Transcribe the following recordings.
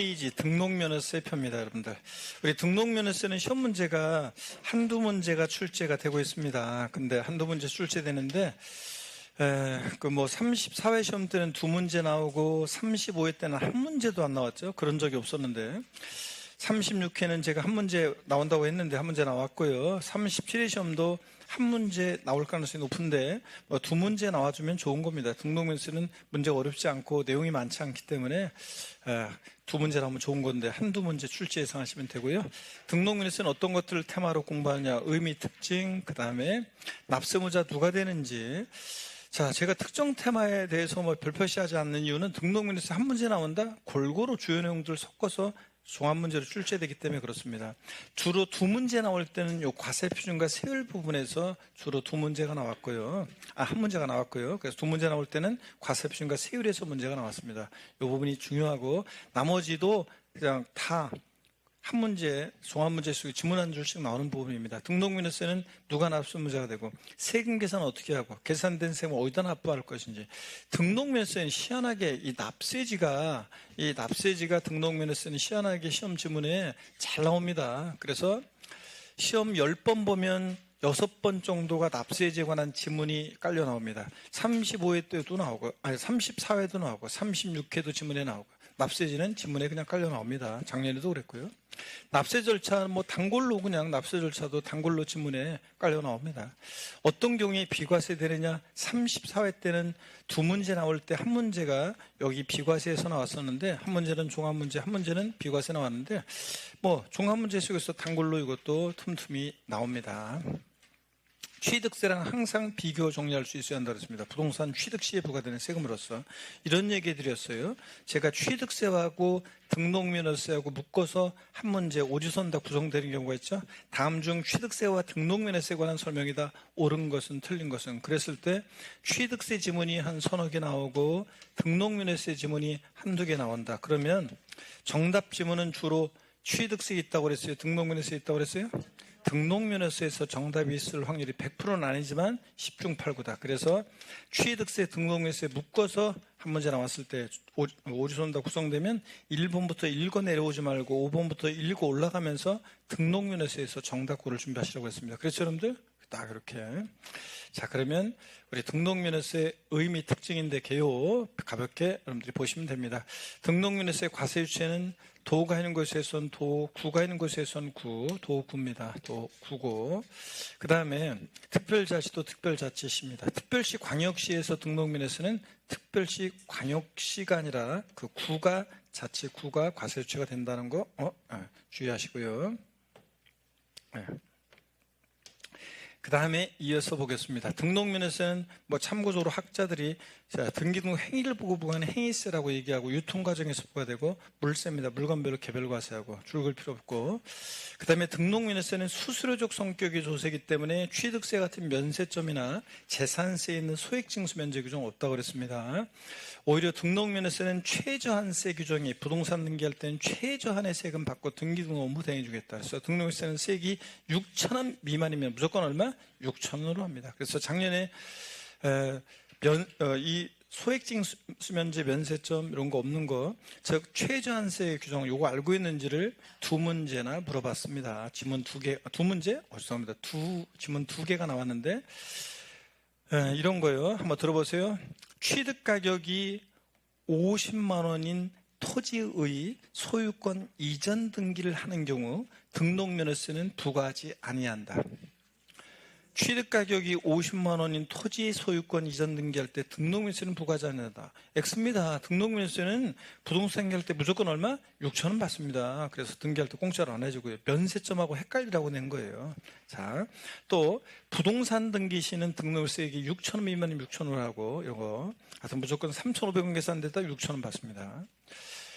페이지 등록면허세표입니다, 여러분들. 우리 등록면허세는 시험 문제가 한두 문제가 출제가 되고 있습니다. 근데 한두 문제 출제되는데, 34회 시험 때는 두 문제 나오고 35회 때는 한 문제도 안 나왔죠. 그런 적이 없었는데. 36회는 제가 한 문제 나온다고 했는데 한 문제 나왔고요. 37회 시험도 한 문제 나올 가능성이 높은데 두 문제 나와주면 좋은 겁니다. 등록면허세는 문제가 어렵지 않고 내용이 많지 않기 때문에 두 문제 나오면 좋은 건데 한두 문제 출제 예상하시면 되고요. 등록면허세는 어떤 것들을 테마로 공부하느냐, 의미, 특징, 그 다음에 납세무자 누가 되는지. 자, 제가 특정 테마에 대해서 별표시하지 않는 이유는 등록면허세 한 문제 나온다? 골고루 주요 내용들을 섞어서 종합문제로 출제되기 때문에 그렇습니다. 주로 두 문제 나올 때는 요 과세표준과 세율 부분에서 주로 두 문제가 나왔고요. 한 문제가 나왔고요. 그래서 두 문제 나올 때는 과세표준과 세율에서 문제가 나왔습니다. 요 부분이 중요하고 나머지도 그냥 다 한 문제, 종합문제 속에 지문 한 줄씩 나오는 부분입니다. 등록면허세는 누가 납세문제가 되고 세금 계산 어떻게 하고 계산된 세금 어디다 납부할 것인지. 등록면허세는 희한하게 이 납세지가 등록면허세는 희한하게 시험 지문에 잘 나옵니다. 그래서 시험 10번 보면 6번 정도가 납세제에 관한 지문이 깔려 나옵니다. 35회 때도 나오고, 34회도 나오고, 36회도 지문에 나오고, 납세제는 지문에 그냥 깔려 나옵니다. 작년에도 그랬고요. 납세 절차, 단골로 그냥 납세 절차도 단골로 지문에 깔려 나옵니다. 어떤 경우에 비과세 되느냐? 34회 때는 두 문제 나올 때 한 문제가 여기 비과세에서 나왔었는데, 한 문제는 종합문제, 한 문제는 비과세 나왔는데, 종합문제 속에서 단골로 이것도 틈틈이 나옵니다. 취득세랑 항상 비교 정리할 수 있어야 한다고 했습니다. 부동산 취득 시에 부과되는 세금으로서 이런 얘기 드렸어요. 제가 취득세하고 등록면허세하고 묶어서 한 문제 오지선 다 구성되는 경우가 있죠. 다음 중 취득세와 등록면허세에 관한 설명이다. 옳은 것은 틀린 것은. 그랬을 때 취득세 지문이 한 서너 개 나오고 등록면허세 지문이 한두 개 나온다. 그러면 정답 지문은 주로 취득세 있다고 그랬어요? 등록면허세 있다고 그랬어요? 등록면허세에서 정답이 있을 확률이 100%는 아니지만 10중 8구다. 그래서 취득세, 등록면허세 묶어서 한 문제 나왔을 때 오지선 다 구성되면 1번부터 읽어 내려오지 말고 5번부터 읽어 올라가면서 등록면허세에서 정답고를 준비하시라고 했습니다. 그렇죠, 여러분들? 딱 그렇게. 자, 그러면 우리 등록면허세 의미 특징인데 개요 가볍게 여러분들이 보시면 됩니다. 등록면허세 과세 유체는 도가 있는 곳에선 도, 구가 있는 곳에선 구, 도구입니다. 도구고. 그 다음에 특별자치도 특별자치시입니다. 특별시 광역시에서 등록면허세는 특별시 광역시가 아니라 그 구가 자치, 구가 과세 유체가 된다는 거 주의하시고요. 네. 그 다음에 이어서 보겠습니다. 등록면허세는 참고적으로 학자들이 등기등록 행위를 보고 부과하는 행위세라고 얘기하고 유통과정에서 부과되고 물세입니다. 물건별로 개별과세하고 줄글 필요 없고. 그 다음에 등록면허세는 수수료적 성격의 조세이기 때문에 취득세 같은 면세점이나 재산세에 있는 소액징수 면제 규정 없다고 그랬습니다. 오히려 등록면허세는 최저한세 규정이 부동산 등기할 때는 최저한의 세금 받고 등기등록 업무 대행해주겠다. 그래서 등록면허세는 세액이 6,000원 미만이면 무조건 얼마? 6,000원으로 합니다. 그래서 작년에 이 소액징수면제 면세점 이런 거 없는 거, 즉 최저한세 규정 요거 알고 있는지를 두 문제나 물어봤습니다. 지문 두 문제? 죄송합니다. 지문 두 개가 나왔는데 이런 거요. 한번 들어보세요. 취득 가격이 50만 원인 토지의 소유권 이전 등기를 하는 경우 등록면허세는 부과하지 아니한다. 취득 가격이 50만 원인 토지의 소유권 이전 등기할 때 등록면허세는 부과하지 않는다. X입니다. 등록면허세는 부동산 등기할 때 무조건 얼마? 6,000원 받습니다. 그래서 등기할 때 공짜로 안 해주고요. 면세점하고 헷갈리라고 낸 거예요. 자, 또 부동산 등기 시는 등록세액이 6,000원 미만이면 6,000원 하고 요거 하여튼 무조건 3,500원 계산됐다 6,000원 받습니다.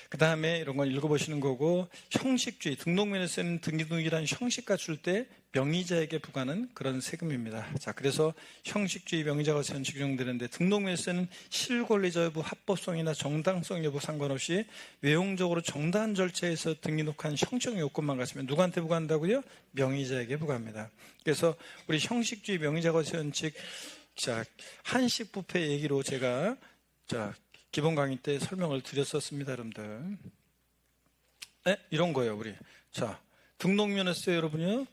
그 다음에 이런 건 읽어보시는 거고, 형식주의, 등록면허세는 등기등록이라는 형식 갖출 때 명의자에게 부과하는 그런 세금입니다. 자, 그래서 형식주의 명의자가 현식 규정되는데 등록면허세는 실권리자 여부, 합법성이나 정당성 여부 상관없이 외형적으로 정당한 절차에서 등기록한 형적 요건만 갖추면 누구한테 부과한다고요? 명의자에게 부과합니다. 그래서 우리 형식주의 명의자가 현직 한식 뷔페 얘기로 제가 기본 강의 때 설명을 드렸었습니다, 여러분들. 이런 거예요, 우리. 자, 등록면허세 여러분이요.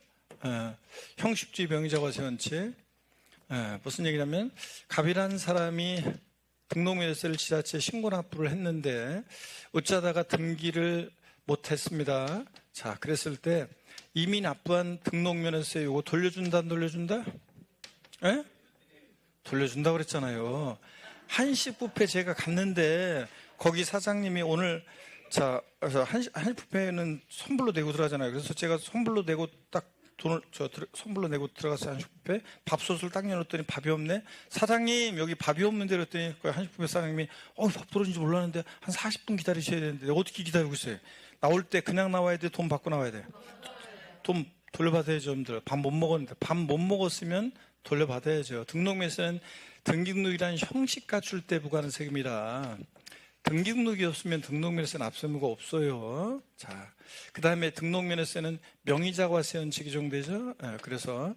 형식주의 명의자가 세운 채 무슨 얘기냐면 갑이라는 사람이 등록면허세를 지자체에 신고 납부를 했는데 어쩌다가 등기를 못했습니다. 자, 그랬을 때 이미 납부한 등록면허세 이거 돌려준다 안 돌려준다? 돌려준다고 그랬잖아요. 한식뷔페 제가 갔는데 거기 사장님이 오늘 그래서 한식뷔페는 선불로 내고 들어가잖아요. 그래서 제가 선불로 내고 딱 돈을 선불로 내고 들어가서 한식뷔페 밥솥을 딱 열었더니 밥이 없네. 사장님 여기 밥이 없는데 그랬더니 한식뷔페 사장님이 밥 떨어진지 몰랐는데 한 40분 기다리셔야 되는데 어떻게 기다리고 있어요? 나올 때 그냥 나와야 돼? 돈 받고 나와야 돼? 돈 돌려받아야죠. 밥 못 먹었는데 밥 못 먹었으면 돌려받아야죠. 등록면허세는 등기등록이라는 형식 갖출 때 부과하는 세금이라 등기등록이 없으면 등록면허세는 납세의무가 없어요. 자, 그 다음에 등록면허세는 명의자가 세운 채 규정되죠. 그래서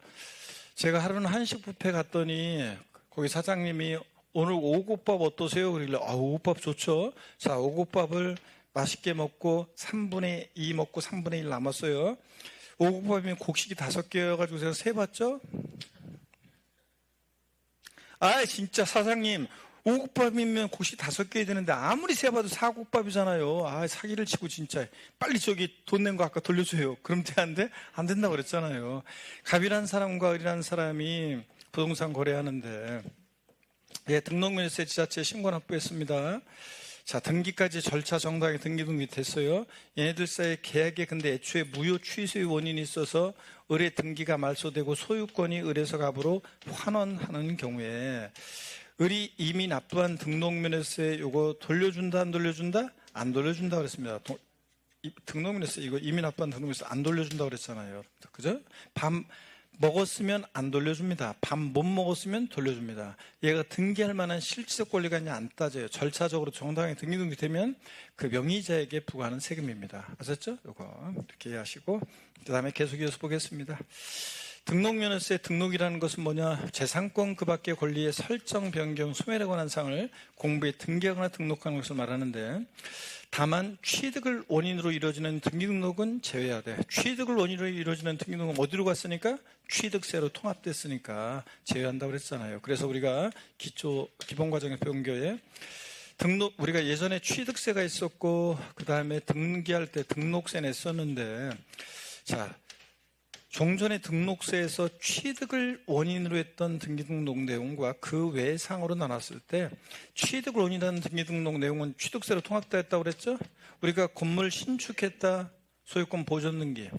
제가 하루는 한식뷔페 갔더니 거기 사장님이 오늘 오곡밥 어떠세요? 그러길래 오곡밥 좋죠. 자, 오곡밥을 맛있게 먹고 3분의 2 먹고 3분의 1 남았어요. 오곡밥이면 곡식이 5개여가지고 제가 세봤죠. 진짜 사장님 오곡밥이면 곡식 5개 되는데 아무리 세봐도 사곡밥이잖아요. 사기를 치고 진짜 빨리 저기 돈 낸 거 아까 돌려줘요. 그럼 돼 안 돼? 안 된다고 그랬잖아요. 갑이라는 사람과 을이라는 사람이 부동산 거래하는데 등록면허세 지자체에 신고 납부했습니다. 자, 등기까지 절차 정당하게 등기 됐어요. 얘네들 사이에 계약에 근데 애초에 무효 취소의 원인이 있어서 을의 등기가 말소되고 소유권이 을에서 갑으로 환원하는 경우에 을이 이미 납부한 등록면허세 요거 돌려준다 안 돌려준다? 안 돌려준다 그랬습니다. 등록면허세 이거 이미 납부한 등록면허세 안 돌려준다 그랬잖아요. 그죠? 밥 먹었으면 안 돌려줍니다. 밥 못 먹었으면 돌려줍니다. 얘가 등기할 만한 실질적 권리가 있냐 안 따져요. 절차적으로 정당하게 등기되면 그 명의자에게 부과하는 세금입니다. 아셨죠? 요거 이렇게 이해하시고 그 다음에 계속 이어서 보겠습니다. 등록면허세 등록이라는 것은 뭐냐? 재산권 그 밖의 권리의 설정, 변경, 소멸에 관한 사항을 공부에 등기하거나 등록하는 것을 말하는데 다만 취득을 원인으로 이루어지는 등기등록은 제외해야 돼. 취득을 원인으로 이루어지는 등기등록은 어디로 갔으니까? 취득세로 통합됐으니까 제외한다고 그랬잖아요. 그래서 우리가 기본과정에 배운 거에 우리가 예전에 취득세가 있었고 그 다음에 등기할 때 등록세 냈었는데 자, 종전의 등록세에서 취득을 원인으로 했던 등기등록 내용과 그 외의 사항으로 나눴을 때 취득을 원인으로 하는 등기등록 내용은 취득세로 통합되었다고 그랬죠? 우리가 건물 신축했다 소유권 보존 등기,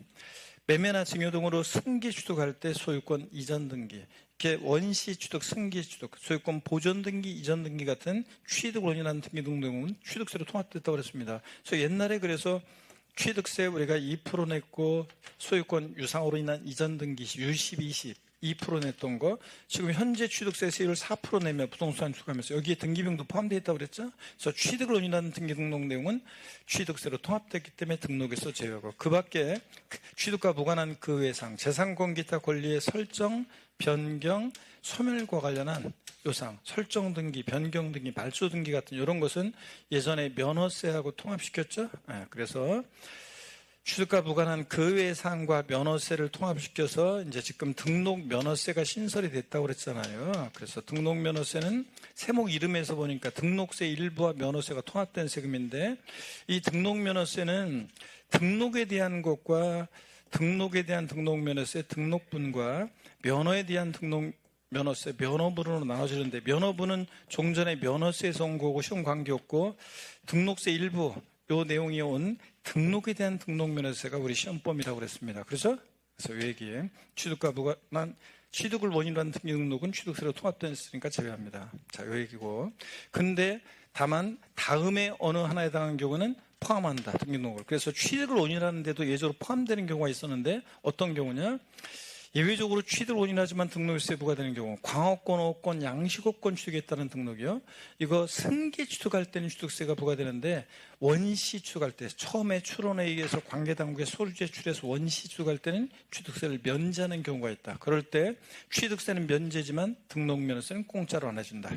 매매나 증여 등으로 승기 취득할 때 소유권 이전 등기, 이렇게 원시 취득, 승기 취득, 소유권 보존 등기, 이전 등기 같은 취득을 원인으로 하는 등기등록 내용은 취득세로 통합됐다고 그랬습니다. 그래서 옛날에 그래서 취득세 우리가 2% 냈고 소유권 유상으로 인한 이전 등기 유십 20 2% 냈던 거 지금 현재 취득세 세율을 4% 내면 부동산 추가하면서 여기에 등기비용도 포함되어 있다고 그랬죠. 그래서 취득을 원인하는 등기등록 내용은 취득세로 통합됐기 때문에 등록에서 제외하고 그 밖에 취득과 무관한 그 외상 재산권 기타 권리의 설정, 변경, 소멸과 관련한 요상, 설정 등기, 변경 등기, 말소 등기 같은 이런 것은 예전에 면허세하고 통합시켰죠. 그래서 취득과 무관한 그 외의 사항과 면허세를 통합시켜서 이제 지금 등록 면허세가 신설이 됐다고 그랬잖아요. 그래서 등록 면허세는 세목 이름에서 보니까 등록세 일부와 면허세가 통합된 세금인데 이 등록 면허세는 등록에 대한 것과 등록에 대한 등록 면허세 등록분과 면허에 대한 등록 면허세, 면허분으로 나눠지는데 면허분은 종전에 면허세에서 온 거고 시험 관계없고 등록세 일부 요 내용이 온 등록에 대한 등록 면허세가 우리 시험범위라고 그랬습니다. 그래서 요 얘기에 취득과 무관한 취득을 원인으로 한 등록은 취득세로 통합됐으니까 제외합니다. 자, 요 얘기고. 근데 다만 다음에 어느 하나에 해당하는 경우는 포함한다. 등록을. 그래서 취득을 원인으로 하는데도 예외적으로 포함되는 경우가 있었는데 어떤 경우냐? 예외적으로 취득을 원인하지만 등록세 부과되는 경우 광업권, 어권, 양식업권 취득했다는 등록이요. 이거 승계 취득할 때는 취득세가 부과되는데 원시 취득할 때 처음에 출원에 의해서 관계당국에 서류 제출해서 원시 취득할 때는 취득세를 면제하는 경우가 있다. 그럴 때 취득세는 면제지만 등록면허세는 공짜로 안 해준다.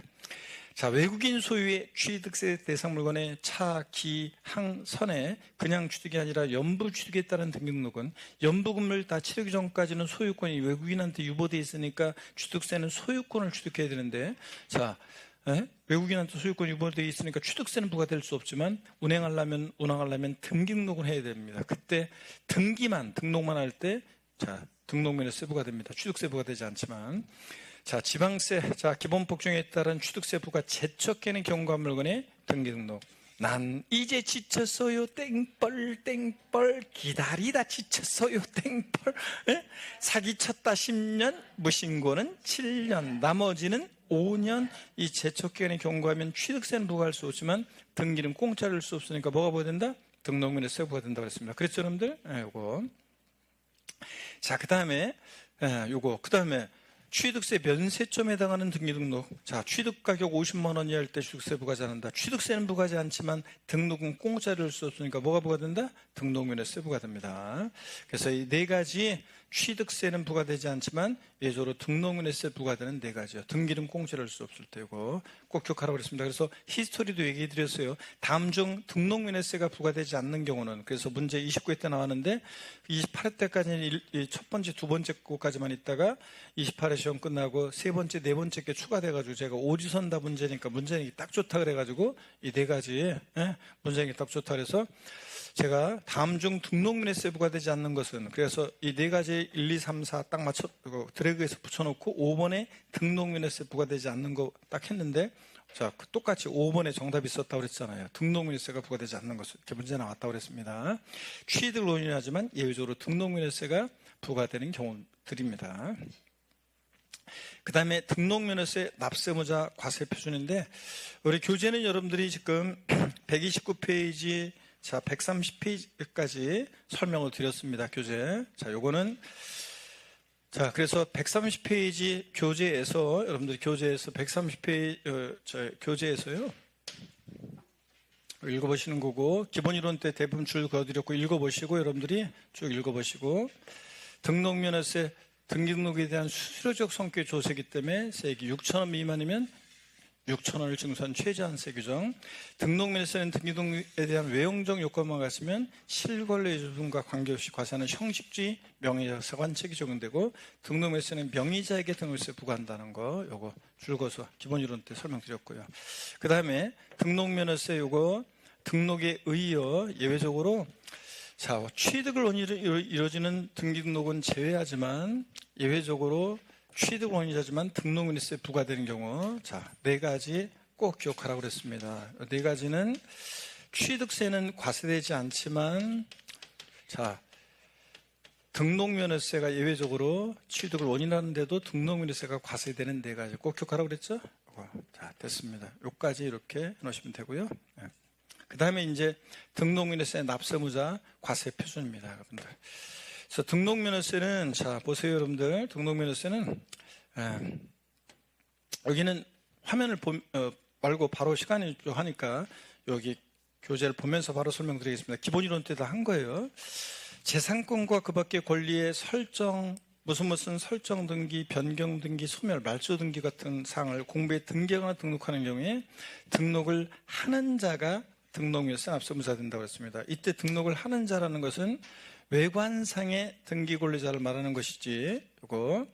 자, 외국인 소유의 취득세 대상 물건의 차, 기, 항, 선에 그냥 취득이 아니라 연부 취득에 따른 등기등록은 연부금을 다 치르기 전까지는 소유권이 외국인한테 유보돼 있으니까 취득세는 소유권을 취득해야 되는데, 자, 외국인한테 소유권이 유보돼 있으니까 취득세는 부과될 수 없지만 운항하려면 등기등록을 해야 됩니다. 그때 등록만 할 때, 자, 등록면에서 부과됩니다. 취득세 부과되지 않지만. 자, 지방세, 자, 기본법정에 따른 취득세 부과 제척되는 경과 물건의 등기등록. 난 이제 지쳤어요, 땡벌, 기다리다 지쳤어요, 땡벌. 사기쳤다 10년, 무신고는 7년, 나머지는 5년. 이 제척기간이 경과하면 취득세는 부과할 수 없지만 등기는 공짜로 할 수 없으니까 뭐가 부과된다? 등록면에서 부과된다고 했습니다. 그랬죠, 여러분들? 요거. 자, 그 다음에 취득세 면세점에 해당하는 등기등록. 자, 취득가격 50만 원 이하일 때 취득세 부과하지 않는다. 취득세는 부과하지 않지만 등록은 공짜로 할 수 없으니까 뭐가 부과된다? 등록면에서 부과됩니다. 그래서 이 네 가지 취득세는 부과되지 않지만 예외적으로 등록면에서 부과되는 네 가지요. 등기는 공짜로 할 수 없을 때고 꼭 기억하라고 그랬습니다. 그래서 히스토리도 얘기해 드렸어요. 다음 중 등록면에서가 부과되지 않는 경우는, 그래서 문제 29회 때 나왔는데 28회 때까지는 첫 번째, 두 번째 거까지만 있다가 28회 시험 끝나고 세 번째, 네 번째 게 추가돼가지고 제가 오지선다 문제니까 문제내기 딱 좋다 그래가지고 이 네 가지 문제내기 딱 좋다 그래서 제가 다음 중 등록면에서 부과되지 않는 것은, 그래서 이 네 가지 1, 2, 3, 4 딱 맞춰 드래그해서 붙여놓고 5번에 등록면에서 부과되지 않는 거 딱 했는데, 자, 똑같이 5번에 정답이 있었다고 그랬잖아요. 등록면에서가 부과되지 않는 것, 이렇게 문제 나왔다고 그랬습니다. 취득을 원인하지만 예외적으로 등록면에서가 부과되는 경우들입니다. 그 다음에 등록면에서의 납세무자 과세 표준인데, 우리 교재는 여러분들이 지금 129페이지, 자, 130페이지까지 설명을 드렸습니다. 교재. 자, 요거는, 자, 그래서 130페이지 교재에서, 여러분들 교재에서 130페이지, 교재에서요. 읽어보시는 거고, 기본 이론 때 대부분 줄 그어드렸고, 읽어보시고, 여러분들이 쭉 읽어보시고, 등록면에서의 등기등록에 대한 수수료적 성격의 조세이기 때문에 세액이 6,000원 미만이면 6,000원을 증서한 최저한세 규정. 등록면에서는 등기등록에 대한 외형적 요건만 같으면 실권료의 조분과 관계없이 과세하는 형식주의 명의자 관책이 적용되고, 등록면에서는 명의자에게 등록세 부과한다는 거, 요거 줄거서 기본 이론 때 설명드렸고요. 그 다음에 등록면에서 요거 등록에 의여 예외적으로, 자, 취득을 원인으로 이루어지는 등기등록은 제외하지만 예외적으로 취득 원인이지만 등록면에서 부과되는 경우, 자, 네 가지 꼭 기억하라고 그랬습니다. 네 가지는 취득세는 과세되지 않지만, 자, 등록면허세가 예외적으로 취득을 원인하는데도 등록면허세가 과세되는 네 가지 꼭 기억하라고 그랬죠? 자, 됐습니다. 여기까지 이렇게 놓으시면 되고요. 그 다음에 이제 등록면허세 납세무자 과세 표준입니다, 여러분들. 그래서 등록면허세는, 자, 보세요, 여러분들. 등록면허세는, 여기는 화면을 말고 바로 시간이 하니까 여기 교재를 보면서 바로 설명드리겠습니다. 기본 이론 때 다 한 거예요. 재산권과 그 밖의 권리의 설정, 무슨 설정 등기, 변경 등기, 소멸, 말소 등기 같은 사항을 공부에 등기하거나 등록하는 경우에 등록을 하는 자가 등록면허세 납세무자가 된다고 했습니다. 이때 등록을 하는 자라는 것은 외관상의 등기 권리자를 말하는 것이지, 이거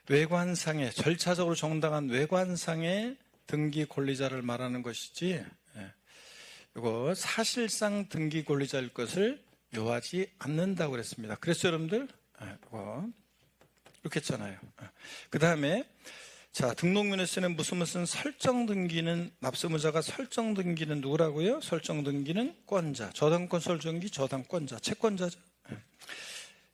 외관상의 절차적으로 정당한 외관상의 등기 권리자를 말하는 것이지, 이거 사실상 등기 권리자일 것을 요하지 않는다고 그랬습니다. 그래서 여러분들 이거 이렇게 했잖아요. 그 다음에, 자, 등록면허세는 무슨 설정 등기는, 납세무자가 설정 등기는 누구라고요? 설정 등기는 권자, 저당권 설정기 저당권자, 채권자죠.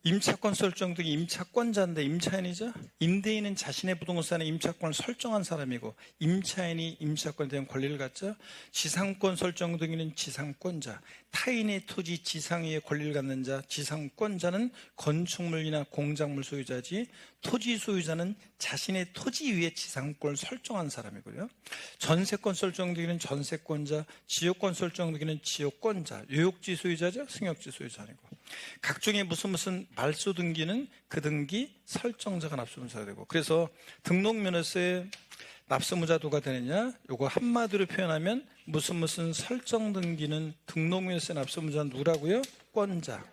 임차권 설정 등기 임차권자인데 임차인이죠. 임대인은 자신의 부동산의 임차권을 설정한 사람이고 임차인이 임차권에 대한 권리를 갖죠. 지상권 설정 등기는 지상권자, 타인의 토지 지상의 권리를 갖는 자, 지상권자는 건축물이나 공작물 소유자지, 토지 소유자는 자신의 토지 위에 지상권을 설정한 사람이고요. 전세권 설정 등기는 전세권자, 지역권 설정 등기는 지역권자, 요역지 소유자죠. 승역지 소유자 아니고. 각종의 무슨 말소 등기는 그 등기 설정자가 납세무자가 되고, 그래서 등록면허세 납세무자 누가 되느냐? 요거 한마디로 표현하면 무슨 설정 등기는 등록면허세 납세무자 누구라고요? 권자.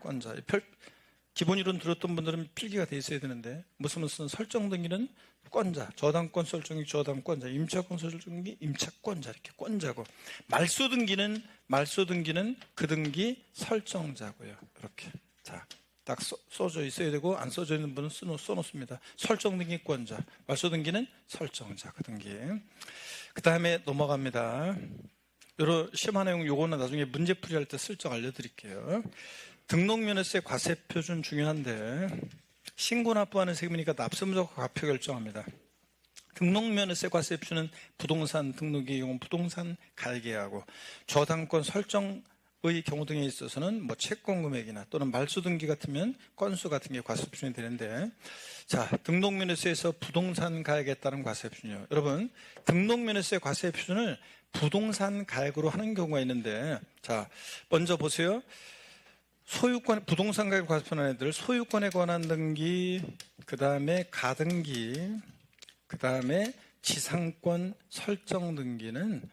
기본 이론 들었던 분들은 필기가 돼 있어야 되는데 무슨 설정 등기는 권자, 저당권 설정기 저당권자, 임차권 설정기 임차권자 이렇게 권자고 말소 등기는 그 등기 설정자고요. 이렇게 딱 써져 있어야 되고 안 써져 있는 분은 써놓습니다. 설정 등기 권자, 말소 등기는 설정자 그 등기. 그 다음에 넘어갑니다. 여러 심화 내용 요거는 나중에 문제풀이할 때 슬쩍 알려드릴게요. 등록면허세 과세표준 중요한데 신고 납부하는 세금이니까 납세무자가 과표 결정합니다. 등록면허세 과세표준은 부동산 등록의 경우 부동산 가액하고 저당권 설정의 경우 등에 있어서는 뭐 채권 금액이나 또는 말소 등기 같으면 건수 같은 게 과세표준이 되는데 자 등록면허세에서 부동산 가액에 따른 과세표준이요. 여러분 등록면허세 과세표준을 부동산 가액으로 하는 경우가 있는데 자 먼저 보세요. 소유권, 부동산 가격 과세표는 애들, 소유권에 관한 등기, 그 다음에 가등기, 그 다음에 지상권 설정 등기는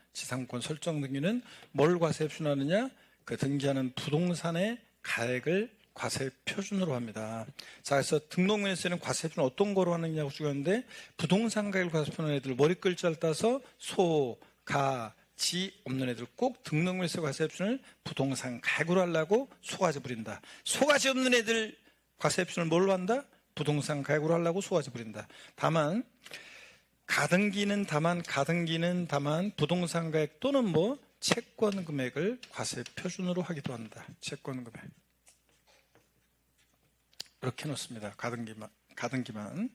뭘 과세표준하느냐? 그 등기하는 부동산의 가액을 과세표준으로 합니다. 자, 그래서 등록면허세는 과세표준 어떤 거로 하느냐고 주었는데, 부동산 가격을 과세표하는 애들, 머리 글자를 따서 소, 가, 지 없는 애들 꼭 등록면허세 과세표준을 부동산 가액으로 하려고 소가지 부린다. 소가지 없는 애들 과세표준을 뭘로 한다? 부동산 가액으로 하려고 소가지 부린다. 다만 가등기는 부동산 가액 또는 뭐 채권 금액을 과세표준으로 하기도 한다. 채권 금액 이렇게 놓습니다. 가등기만.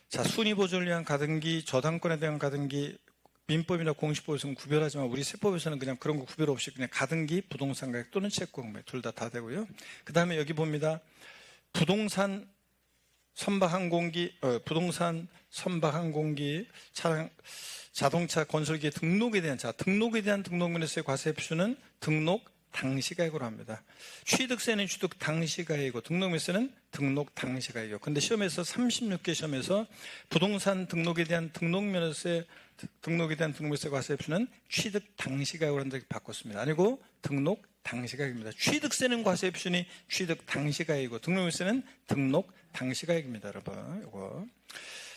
자, 순위 보존을 위한 가등기, 저당권에 대한 가등기. 민법이나 공시법에서는 구별하지만 우리 세법에서는 그냥 그런 거 구별 없이 그냥 가등기, 부동산 가격 또는 채권 금액 둘 다 되고요. 그 다음에 여기 봅니다. 부동산 선박항공기, 차량, 자동차 건설기의 등록에 대한 등록면허세 과세표준은 등록 당시 가액으로 합니다. 취득세는 취득 당시 가액이고 등록면허세는 등록 당시 가액이고. 근데 시험에서 36개 시험에서 부동산 등록에 대한 등록면허세 과세표준은 취득 당시 가액으로 한 적이 바꿨습니다. 아니고 등록 당시 가액입니다. 취득세는 과세표준이 취득 당시 가액이고 등록면허세는 등록 당시 가액입니다, 여러분. 이거.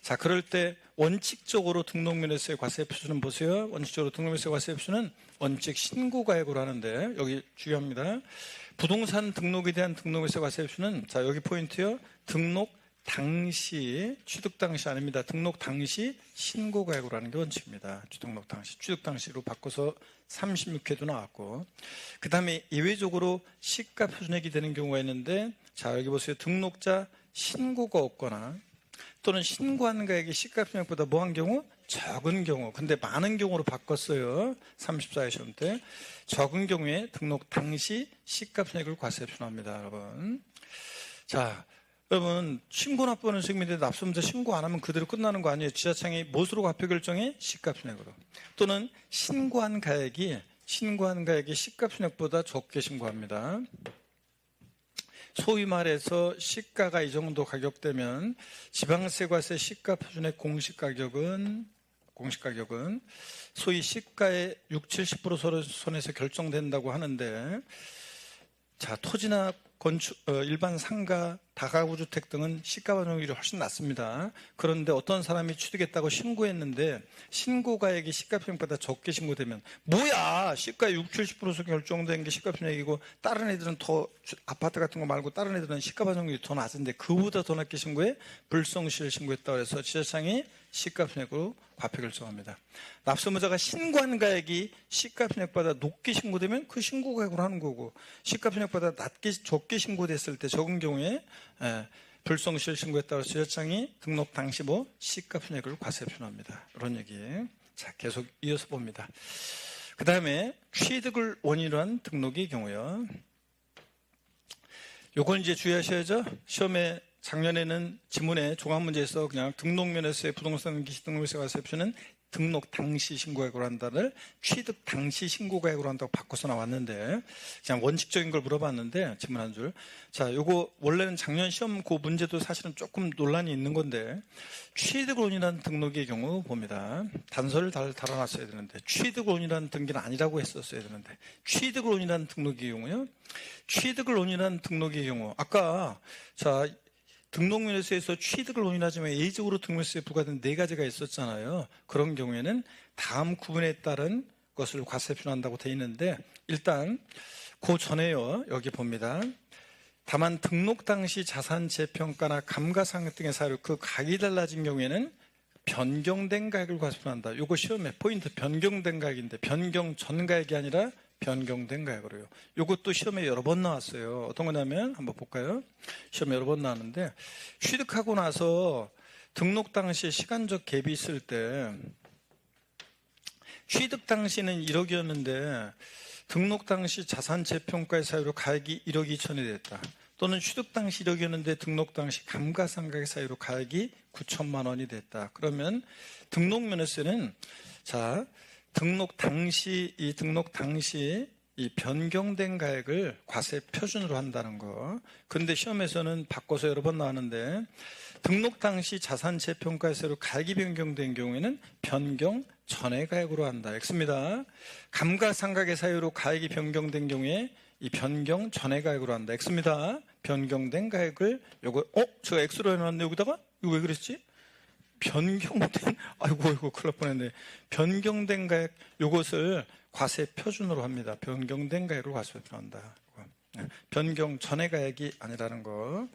자, 그럴 때 원칙적으로 등록면허세 과세표준은 보세요. 원칙적으로 등록면허세 과세표준은 원칙 신고가액으로 하는데 여기 중요합니다. 부동산 등록에 대한 등록면허세 과세표준은 자 여기 포인트요. 등록 당시 취득 당시 아닙니다. 등록 당시 신고가액으로 하는 게 원칙입니다. 취득 당시로 바꿔서 36회도 나왔고 그 다음에 예외적으로 시가 표준액이 되는 경우가 있는데 자 여기 보세요. 등록자 신고가 없거나 또는 신고한 가액이 시가 표준액보다 뭐한 경우? 적은 경우. 근데 많은 경우로 바꿨어요. 34회 시험 때. 적은 경우에 등록 당시 시가 표준액을 과세표준합니다, 여러분. 자, 여러분 신고 납부하는 세금인데 납세문제 신고 안 하면 그대로 끝나는 거 아니에요? 지자청이 무엇으로 과표 결정해? 시가 표준액으로. 또는 신고한 가액이 시가 표준액보다 적게 신고합니다. 소위 말해서 시가가 이 정도 가격대면 지방세과세 시가 표준액 공시가격은 소위 시가의 60-70% 선에서 결정된다고 하는데 자 토지나 건축, 일반 상가, 다가구 주택 등은 시가 반영률이 훨씬 낮습니다. 그런데 어떤 사람이 취득했다고 신고했는데 신고가액이 시가 표준액보다 적게 신고되면 뭐야 시가 60-70%서 결정된 게 시가 표준액이고 다른 애들은 더 아파트 같은 거 말고 다른 애들은 시가 반영률이 더 낮은데 그보다 더 낮게 신고해 불성실을 신고했다고 해서 지자청이 시가 표준액으로 과표 결정합니다. 납세무자가 신고한 가액이 시가 표준액보다 높게 신고되면 그 신고가액으로 하는 거고 시가 표준액보다 적게 신고됐을 때 적은 경우에 불성실 신고했다고 해서 지자청이 등록 당시 시가 표준액을 과세표준합니다. 이런 얘기. 자 계속 이어서 봅니다. 그 다음에 취득을 원인으로 한 등록의 경우요. 요건 이제 주의하셔야죠. 시험에 작년에는 지문에 종합문제에서 그냥 등록면허세, 부동산 등기시 등록면허세 과세표준은 등록 당시 신고액으로 한다를 취득 당시 신고액으로 한다고 바꿔서 나왔는데, 그냥 원칙적인 걸 물어봤는데 질문 한 줄. 자, 요거 원래는 작년 시험 그 문제도 사실은 조금 논란이 있는 건데, 취득론이라는 등록의 경우 봅니다. 단서를 달아놨어야 되는데 취득론이라는 등기는 아니라고 했었어야 되는데, 취득론이라는 등록의 경우요. 취득론이라는 등록의 경우 아까 자 등록면허서에서 취득을 논의하지만 예외적으로 등록세에 부과된 4가지가 있었잖아요. 그런 경우에는 다음 구분에 따른 것을 과세 표준한다고 되어 있는데, 일단 그 전에요. 여기 봅니다. 다만 등록 당시 자산 재평가나 감가상각 등의 사유 그 가격이 달라진 경우에는 변경된 가액을 과세 표준한다. 이거 시험에 포인트 변경된 가액인데 변경 전 가액이 아니라 변경된 가액으로요. 이것도 시험에 여러 번 나왔어요. 어떤 거냐면 한번 볼까요? 시험에 여러 번 나왔는데, 취득하고 나서 등록 당시에 시간적 갭이 있을 때 취득 당시는 1억이었는데 등록 당시 자산 재평가의 사유로 가액이 1억 2천이 됐다. 또는 취득 당시 1억이었는데 등록 당시 감가상각의 사유로 가액이 9천만 원이 됐다. 그러면 등록면허세는 등록 당시 이 변경된 가액을 과세 표준으로 한다는 거. 그런데 시험에서는 바꿔서 여러 번 나왔는데, 등록 당시 자산 재평가세로 가액이 변경된 경우에는 변경 전의 가액으로 한다. X입니다. 감가상각의 사유로 가액이 변경된 경우에 이 변경 전의 가액으로 한다. X입니다. 변경된 가액을 제가 X로 해놨는데 여기다가 이거 왜 그랬지? 변경된, 아이고, 큰일 날 뻔했네. 변경된 가액, 요것을 과세 표준으로 합니다. 변경된 가액을 과세 표준한다. 변경 전의 가액이 아니라는 거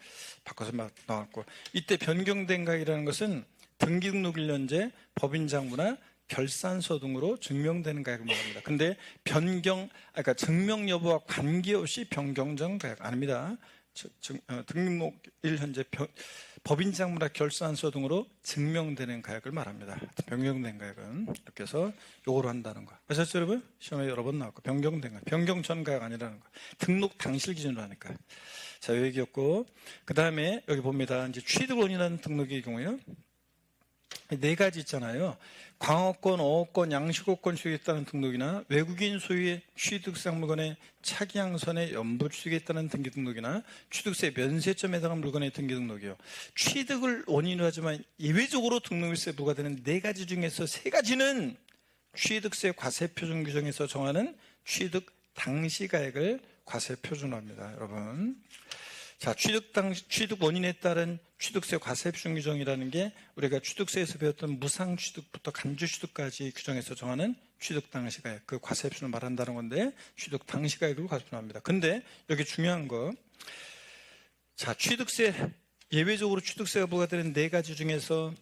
바꿔서 막 나왔고, 이때 변경된 가액이라는 것은 등기등록 1년제, 법인장부나 결산서 등으로 증명되는 가액을 말합니다. 근데 그러니까 증명 여부와 관계없이 변경 전 가액 아닙니다. 등록 1년제, 법인장부나 결산서 등으로 증명되는 가액을 말합니다. 변경된 가액은 이렇게 해서 요거로 한다는 거. 아셨죠, 여러분? 시험에 여러 번 나왔고, 변경된 가액, 변경 전 가액 아니라는 거. 등록 당시를 기준으로 하니까. 자, 요 얘기였고, 그 다음에 여기 봅니다. 이제 취득원이라는 등록의 경우에요. 4가지 있잖아요. 광업권, 어업권, 양식업권 취득에 따른 등록이나 외국인 소유의 취득상 물건의 차기양선의 연부 취득에 따른 등기 등록이나 취득세 면세점에 해당하는 물건의 등기 등록이요. 취득을 원인으로 하지만 예외적으로 등록세 부과되는 4가지 중에서 3가지는 취득세 과세 표준 규정에서 정하는 취득 당시 가액을 과세 표준화합니다, 여러분. 자, 취득 원인에 따른 취득세 과세 표준 규정이라는 게 우리가 취득세에서 배웠던 무상취득부터 간주취득까지 규정해서 정하는 취득 당시 가액, 그 과세 표준을 말한다는 건데, 취득 당시 가액을 과세 표준합니다. 근데 여기 중요한 거, 자, 예외적으로 취득세가 부과되는 4가지 중에서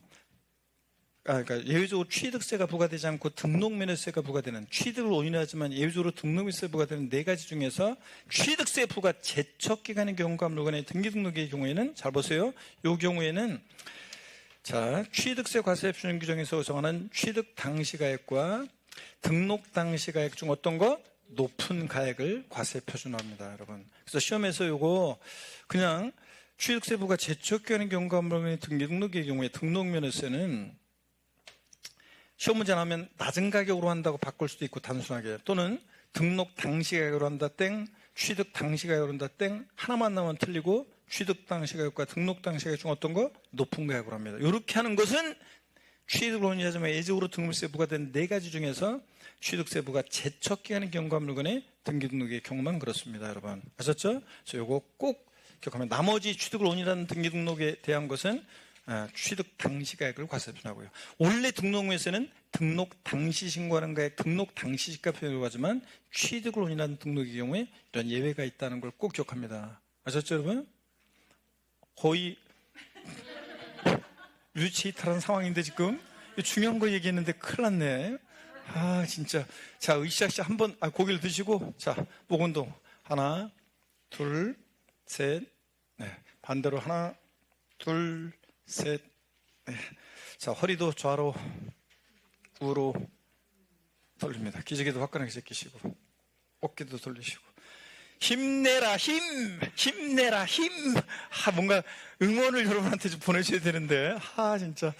그러니까 예외적으로 취득세가 부과되지 않고 등록면허세가 부과되는, 취득을 원인으로 하지만 예외적으로 등록면허세가 부과되는 4가지 중에서 취득세 부과 제척기간의 경우가 물건의 등기등록의 경우에는, 잘 보세요. 이 경우에는 취득세 과세 표준 규정에서 정하는 취득 당시 가액과 등록 당시 가액 중 어떤 거? 높은 가액을 과세 표준화합니다, 여러분. 그래서 시험에서 요거 그냥 취득세 부과 제척기간의 경우가 물건의 등기등록의 경우에 등록면허세는 시험 문제 나오면 낮은 가격으로 한다고 바꿀 수도 있고, 단순하게. 또는 등록 당시 가격으로 한다 땡, 취득 당시 가격으로 한다 땡, 하나만 나오면 틀리고, 취득 당시 가격과 등록 당시 가격 중 어떤 거? 높은 가격으로 합니다. 이렇게 하는 것은 취득을 원인하지만 예외적으로 등록세 부과된 4가지 중에서 취득세 부과 제척기간의 경과 물건의 등기등록의 경우만 그렇습니다, 여러분. 아셨죠? 그래서 이거 꼭 기억하면, 나머지 취득을 원인하는 등기등록에 대한 것은 취득 당시 가액을 과세 표준하고요. 원래 등록면에서는 등록 당시 신고하는 가액, 등록 당시 시가 표준을 하지만 취득을 원인하는 등록의 경우에 이런 예외가 있다는 걸 꼭 기억합니다. 아셨죠, 여러분? 거의 유치이탈한 상황인데 지금 중요한 거 얘기했는데 큰일 났네. 진짜. 자, 으쌰으쌰 한번 고개를 드시고, 자, 목 운동. 하나, 둘, 셋, 반대로 하나, 둘, 셋, 네. 자, 허리도 좌로, 우로 돌립니다. 기저귀도 화끈하게 제끼시고, 어깨도 돌리시고. 힘내라, 힘내라, 힘. 뭔가 응원을 여러분한테 좀 보내셔야 되는데, 진짜.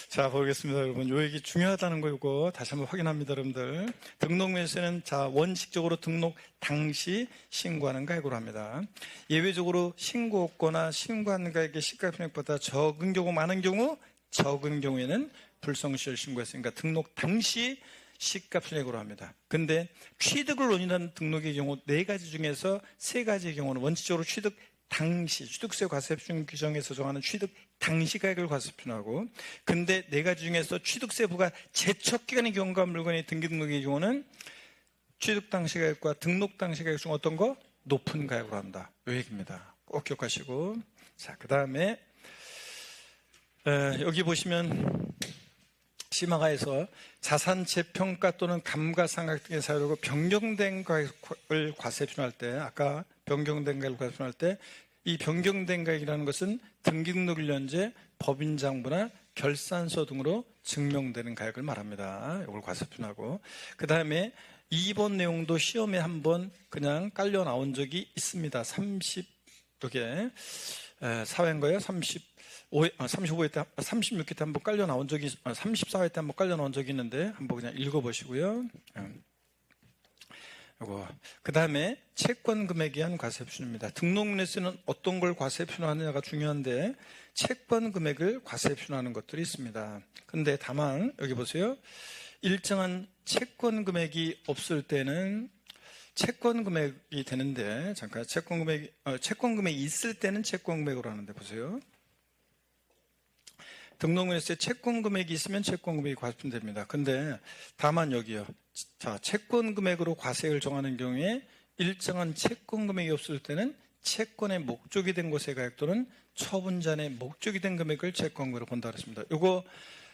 자, 보겠습니다, 여러분. 요 얘기 중요하다는 거 이거 다시 한번 확인합니다, 여러분들. 등록명세는 원칙적으로 등록 당시 신고하는 가액으로 합니다. 예외적으로 신고 없거나 신고한 가액의 시가편액보다 적은 경우, 많은 경우, 적은 경우에는 불성실 신고했으니까 등록 당시 시가편액으로 합니다. 근데 취득을 원인하는 등록의 경우 4가지 중에서 3가지의 경우는 원칙적으로 취득 당시, 취득세 과세표준 규정에서 정하는 취득 당시 가액을 과세표준하고, 근데 4가지 중에서 취득세 부과 제척기간의 경우가 물건의 등기 등록의 경우는 취득 당시 가액과 등록 당시 가액 중 어떤 거? 높은 가액으로 한다. 이 얘기입니다. 꼭 기억하시고. 자, 그 다음에 여기 보시면 심화가에서 자산 재평가 또는 감가상각 등의 사유로 변경된 가액을 과세표준할 때, 아까 변경된 가액을 과세표준할 때 이 변경된 가액이라는 것은 등기등록 1년제, 법인장부나 결산서 등으로 증명되는 가액을 말합니다. 이걸 과세표준하고, 그 다음에 2번 내용도 시험에 한번 그냥 깔려 나온 적이 있습니다. 30쪽에 사회인가요? 35회 때, 36회 때 한번 깔려 나온 적이, 34회 때 한번 깔려 나온 적이 있는데 한번 그냥 읽어보시고요. 그 다음에 채권 금액에 의한 과세표준입니다. 등록문에서는 어떤 걸 과세표준하느냐가 중요한데 채권 금액을 과세표준하는 것들이 있습니다. 근데 다만 여기 보세요. 일정한 채권 금액이 없을 때는 채권 금액이 되는데, 잠깐, 채권 금액이 있을 때는 채권 금액으로 하는데 보세요. 등록문에서 채권 금액이 있으면 채권 금액이 과세표준됩니다. 근데 다만 여기요. 자, 채권 금액으로 과세를 정하는 경우에 일정한 채권 금액이 없을 때는 채권의 목적이 된 것의 가액 또는 처분자의 목적이 된 금액을 채권금으로 본다 그랬습니다. 요거,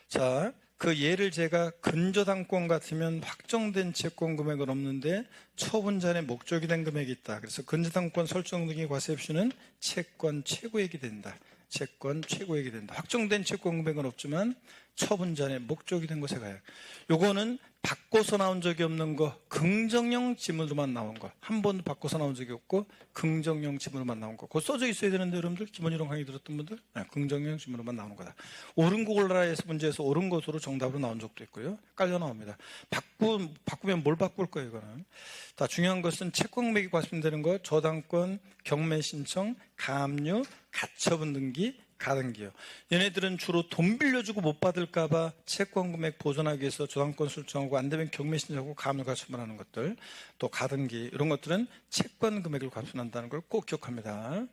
자, 그 예를 제가 근저당권 같으면 확정된 채권 금액은 없는데 처분자의 목적이 된 금액이 있다. 그래서 근저당권 설정 등의 과세표준은 채권 최고액이 된다. 채권 최고액이 된다. 확정된 채권 금액은 없지만 처분자의 목적이 된 것에 가액. 요거는 바꿔서 나온 적이 없는 거, 긍정형 지문으로만 나온 거. 한 번도 바꿔서 나온 적이 없고 긍정형 지문으로만 나온 거. 그거 써져 있어야 되는데 여러분들, 기본이론 강의 들었던 분들, 긍정형 지문으로만 나오는 거다. 옳은 거 골라라에서 문제에서 옳은 것으로 정답으로 나온 적도 있고요. 깔려 나옵니다. 바꾸면 뭘 바꿀 거예요, 이거는. 다 중요한 것은 채권 금액이 과세되는 거, 저당권, 경매 신청, 가압류, 가처분 등기, 가등기요. 얘네들은 주로 돈 빌려주고 못 받을까봐 채권 금액 보존하기 위해서 저당권 설정하고, 안 되면 경매 신청하고 가압류 가처분하는 것들, 또 가등기, 이런 것들은 채권 금액을 과세한다는 걸 꼭 기억합니다.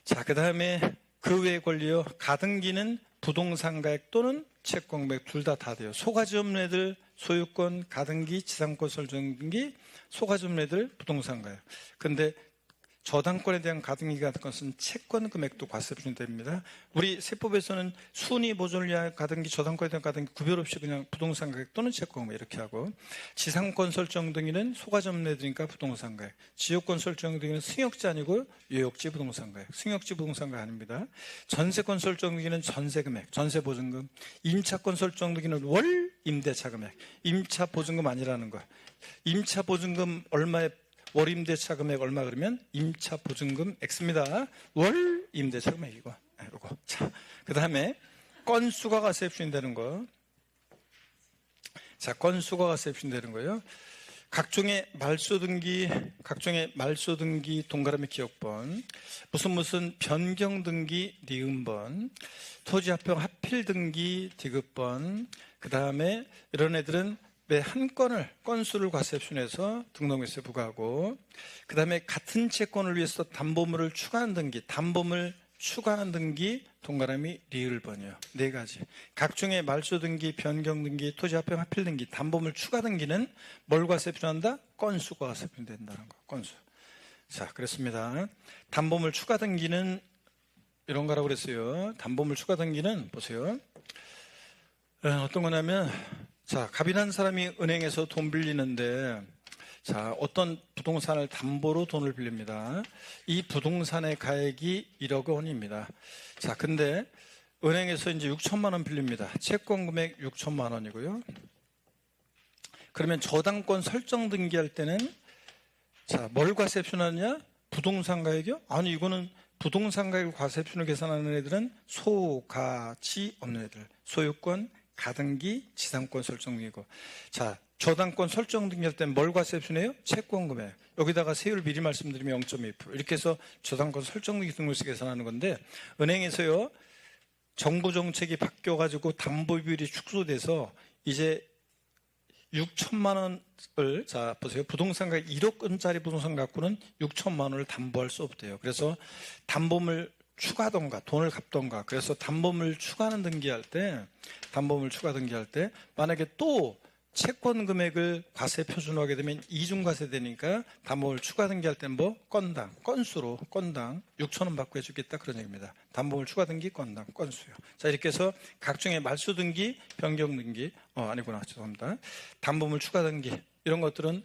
자, 그 다음에 그 외의 권리요. 가등기는 부동산 가액 또는 채권 금액 둘 다 돼요. 소가지 없는 애들 소유권, 가등기, 지상권 설정 등기, 소가지 없는 애들 부동산 가액. 근데 저당권에 대한 가등기 같은 것은 채권 금액도 과세표준됩니다. 우리 세법에서는 순위 보존을 위한 가등기, 저당권에 대한 가등기 구별 없이 그냥 부동산 가액 또는 채권 금액 이렇게 하고, 지상권 설정 등기는 소가지 없는 애들이니까 부동산 가액, 지역권 설정 등기는 승역지 아니고 유역지 부동산 가액, 승역지 부동산 가액 아닙니다. 전세권 설정 등기는 전세 금액, 전세 보증금, 임차권 설정 등기는 월 임대차 금액, 임차 보증금 아니라는 거. 임차 보증금 얼마에 월 임대차 금액 얼마 그러면 임차 보증금 X입니다. 월 임대차 금액이고, 이거. 자, 그 다음에 건수가 과세표준이 되는 거. 자, 건수가 과세표준이 되는 거예요. 각종의 말소등기, 동그라미 기억번, 무슨 변경등기 니은번, 토지합병 하필등기 디귿번, 그 다음에 이런 애들은 매 한 건수를 과세표준해서 등록명세 부과하고, 그 다음에 같은 채권을 위해서 담보물을 추가하는 등기, 담보물 추가하는 등기, 동그라미 리을번이요. 4가지. 각종의 말소 등기, 변경 등기, 토지 합병 하필 등기, 담보물 추가 등기는 뭘 과세표준한다? 건수가 과세표준된다는 거. 건수. 자, 그렇습니다. 담보물 추가 등기는 이런 거라고 그랬어요. 담보물 추가 등기는 보세요. 어떤 거냐면, 자, 갑인한 사람이 은행에서 돈 빌리는데, 자, 어떤 부동산을 담보로 돈을 빌립니다. 이 부동산의 가액이 1억 원입니다. 자, 근데 은행에서 이제 6천만 원 빌립니다. 채권 금액 6천만 원이고요. 그러면 저당권 설정 등기할 때는 자, 뭘 과세표현하느냐? 부동산 가액이요? 아니, 이거는 부동산 가액 과세표현을 계산하는 애들은 소, 가, 지 없는 애들. 소유권, 가등기, 지상권 설정 등이고. 자, 저당권 설정 등기할 때는 뭘 과세표현해요? 채권 금액. 여기다가 세율 미리 말씀드리면 0.2%. 이렇게 해서 저당권 설정 등기 등록세 계산하는 건데, 은행에서요, 정부 정책이 바뀌어가지고 담보 비율이 축소돼서 이제 6천만 원을, 자, 보세요. 부동산 가격 1억 원짜리 부동산 갖고는 6천만 원을 담보할 수 없대요. 그래서 담보물 추가하던가 돈을 갚던가. 그래서 담보물 추가하는 등기할 때, 만약에 또 채권 금액을 과세 표준화하게 되면 이중과세 되니까 담보물 추가 등기할 때는 뭐? 건수로 건당 6천 원 받고 해주겠다 그런 얘기입니다. 담보물 추가 등기 건당, 건수요. 자, 이렇게 해서 각종의 말소 등기, 변경 등기, 아니구나. 죄송합니다. 담보물 추가 등기, 이런 것들은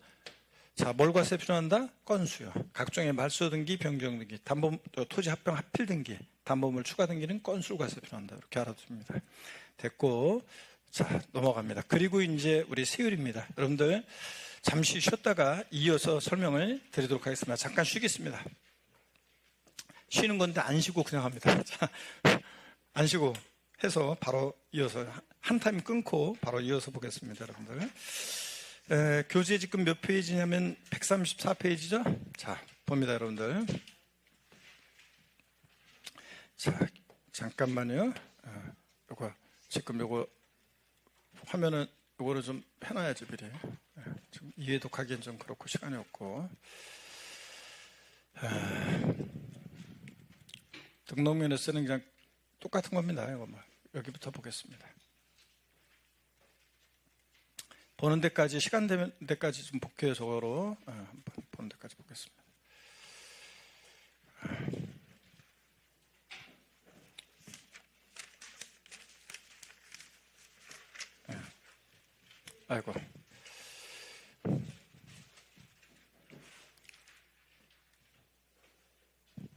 자, 뭘 과세 표준한다? 건수요. 각종의 말소 등기, 변경 등기, 토지 합병 합필 등기, 담보물 추가 등기는 건수를 과세 표준한다. 이렇게 알아둡니다. 됐고, 자, 넘어갑니다. 그리고 이제 우리 세율입니다. 여러분들 잠시 쉬었다가 이어서 설명을 드리도록 하겠습니다. 잠깐 쉬겠습니다. 쉬는 건데 안 쉬고 그냥 합니다. 자, 안 쉬고 해서 바로 이어서 한 타임 끊고 바로 이어서 보겠습니다. 여러분들. 교재 지금 몇 페이지냐면 134페이지죠? 자, 봅니다, 여러분들. 자, 잠깐만요. 요거 화면은 요거를 좀 해놔야지 미리. 지금 이해독하기엔 좀 그렇고 시간이 없고. 등록면에서는 그냥 똑같은 겁니다. 이거 뭐 여기부터 보겠습니다. 보는 데까지 시간 되는 데까지 좀 볼게요. 저거로 보는 데까지 보겠습니다. 아이고.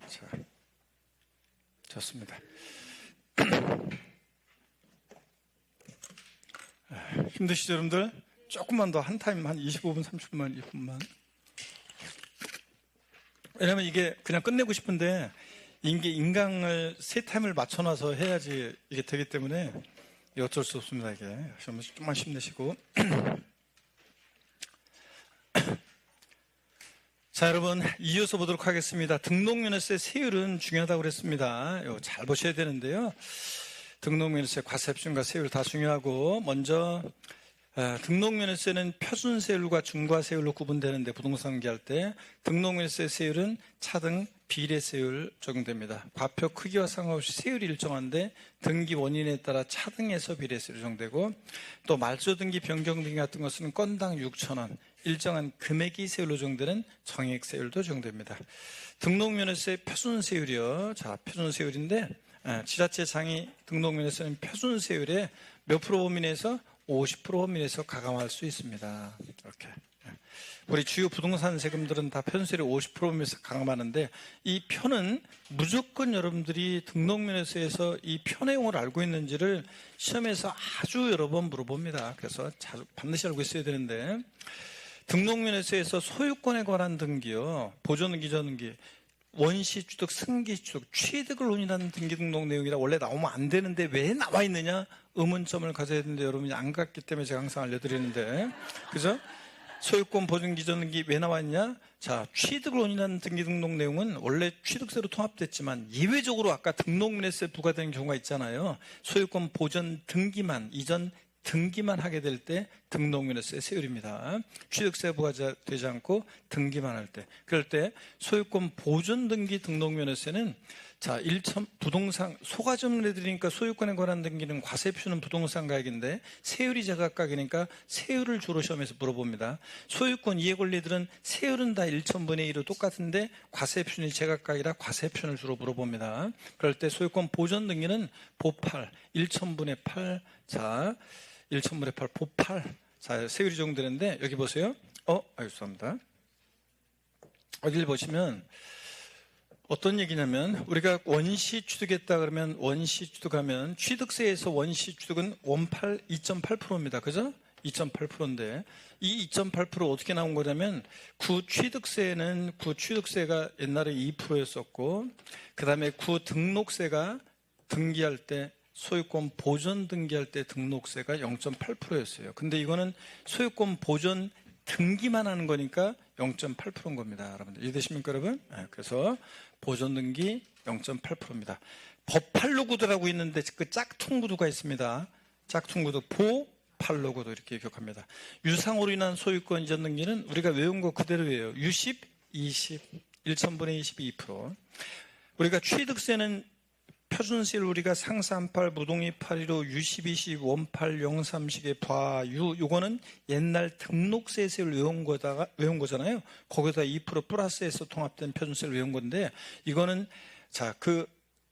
자, 좋습니다. 힘드시죠, 여러분들? 조금만 더 한 타임, 한 25분, 30분만, 2분만. 왜냐면 이게 그냥 끝내고 싶은데, 이게 인강을 세 타임을 맞춰놔서 해야지 이게 되기 때문에 어쩔 수 없습니다, 이게. 좀만 힘내시고. 자, 여러분, 이어서 보도록 하겠습니다. 등록면허세 세율은 중요하다고 그랬습니다. 이거 잘 보셔야 되는데요. 등록면허세 과세표준과 세율 다 중요하고, 먼저, 등록면허세는 표준세율과 중과세율로 구분되는데, 부동산 등기할 때, 등록면허세 세율은 차등 비례세율 적용됩니다. 과표 크기와 상관없이 세율이 일정한데 등기 원인에 따라 차등에서 비례세율이 적용되고, 또 말소 등기, 변경 등기 같은 것은 건당 6,000원, 일정한 금액이 세율로 적용되는 정액세율도 적용됩니다. 등록면허세 표준세율이요. 자, 표준세율인데 지자체 장이 등록면허세는 표준세율에 몇 프로 범위내에서 50% 범위내에서 가감할 수 있습니다. 이렇게. 우리 주요 부동산 세금들은 다 표준세율이 50% 범위에서 가감하는데, 이 표는 무조건 여러분들이 등록면허세에서 이 표 내용을 알고 있는지를 시험에서 아주 여러 번 물어봅니다. 그래서 반드시 알고 있어야 되는데, 등록면허세에서 소유권에 관한 등기요, 보존등기, 저등기, 원시취득, 승기취득, 취득을 논의하는 등기 등록 내용이라 원래 나오면 안 되는데 왜 나와 있느냐 의문점을 가져야 되는데, 여러분이 안 갔기 때문에 제가 항상 알려드리는데, 그죠? 소유권 보존 기존등기 왜 나와 있냐? 자, 취득을 원인하는 등기 등록 내용은 원래 취득세로 통합됐지만 예외적으로 아까 등록면허세 부과되는 경우가 있잖아요. 소유권 보존 등기만, 이전 등기만 하게 될 때 등록면허세 세율입니다. 취득세 부과되지 않고 등기만 할 때. 그럴 때 소유권 보존 등기 등록면허세는, 자, 부동산, 소가점을 해드리니까 소유권에 관한 등기는 과세표는 부동산 가액인데 세율이 제각각이니까 세율을 주로 시험에서 물어봅니다. 소유권 이해권리들은 세율은 다 1,000분의 1로 똑같은데 과세표는 제각각이라 과세표를 주로 물어봅니다. 그럴 때 소유권 보존 등기는 보팔, 1,000분의 8, 자, 1,000분의 8, 보팔. 자, 세율이 적용되는데, 여기 보세요. 죄송합니다. 여기를 보시면, 어떤 얘기냐면, 우리가 원시 취득했다 그러면, 원시 취득하면, 취득세에서 원시 취득은 2.8%입니다. 그죠? 2.8%인데 이 2.8% 어떻게 나온 거냐면 구취득세는 구취득세가 옛날에 2%였었고 그다음에 구등록세가 등기할 때 소유권 보존 등기할 때 등록세가 0.8%였어요. 근데 이거는 소유권 보존 등기만 하는 거니까 0.8%인 겁니다. 여러분들 이해되십니까, 여러분? 네, 그래서 보존 등기 0.8%입니다. 법팔로 구도라고 있는데 그 짝퉁 구도가 있습니다. 짝퉁 구도 보팔로 구도 이렇게 기억합니다. 유상으로 인한 소유권 이전 등기는 우리가 외운 거 그대로예요. 유십, 20, 1천분의 22%. 우리가 취득세는 표준세율 우리가 상산팔, 무동이 815, 유십, 20, 원팔, 영삼식의 과유 요거는 옛날 등록세율 외운 거잖아요. 거기다 2% 플러스해서 통합된 표준세율 외운 건데 이거는 자, 그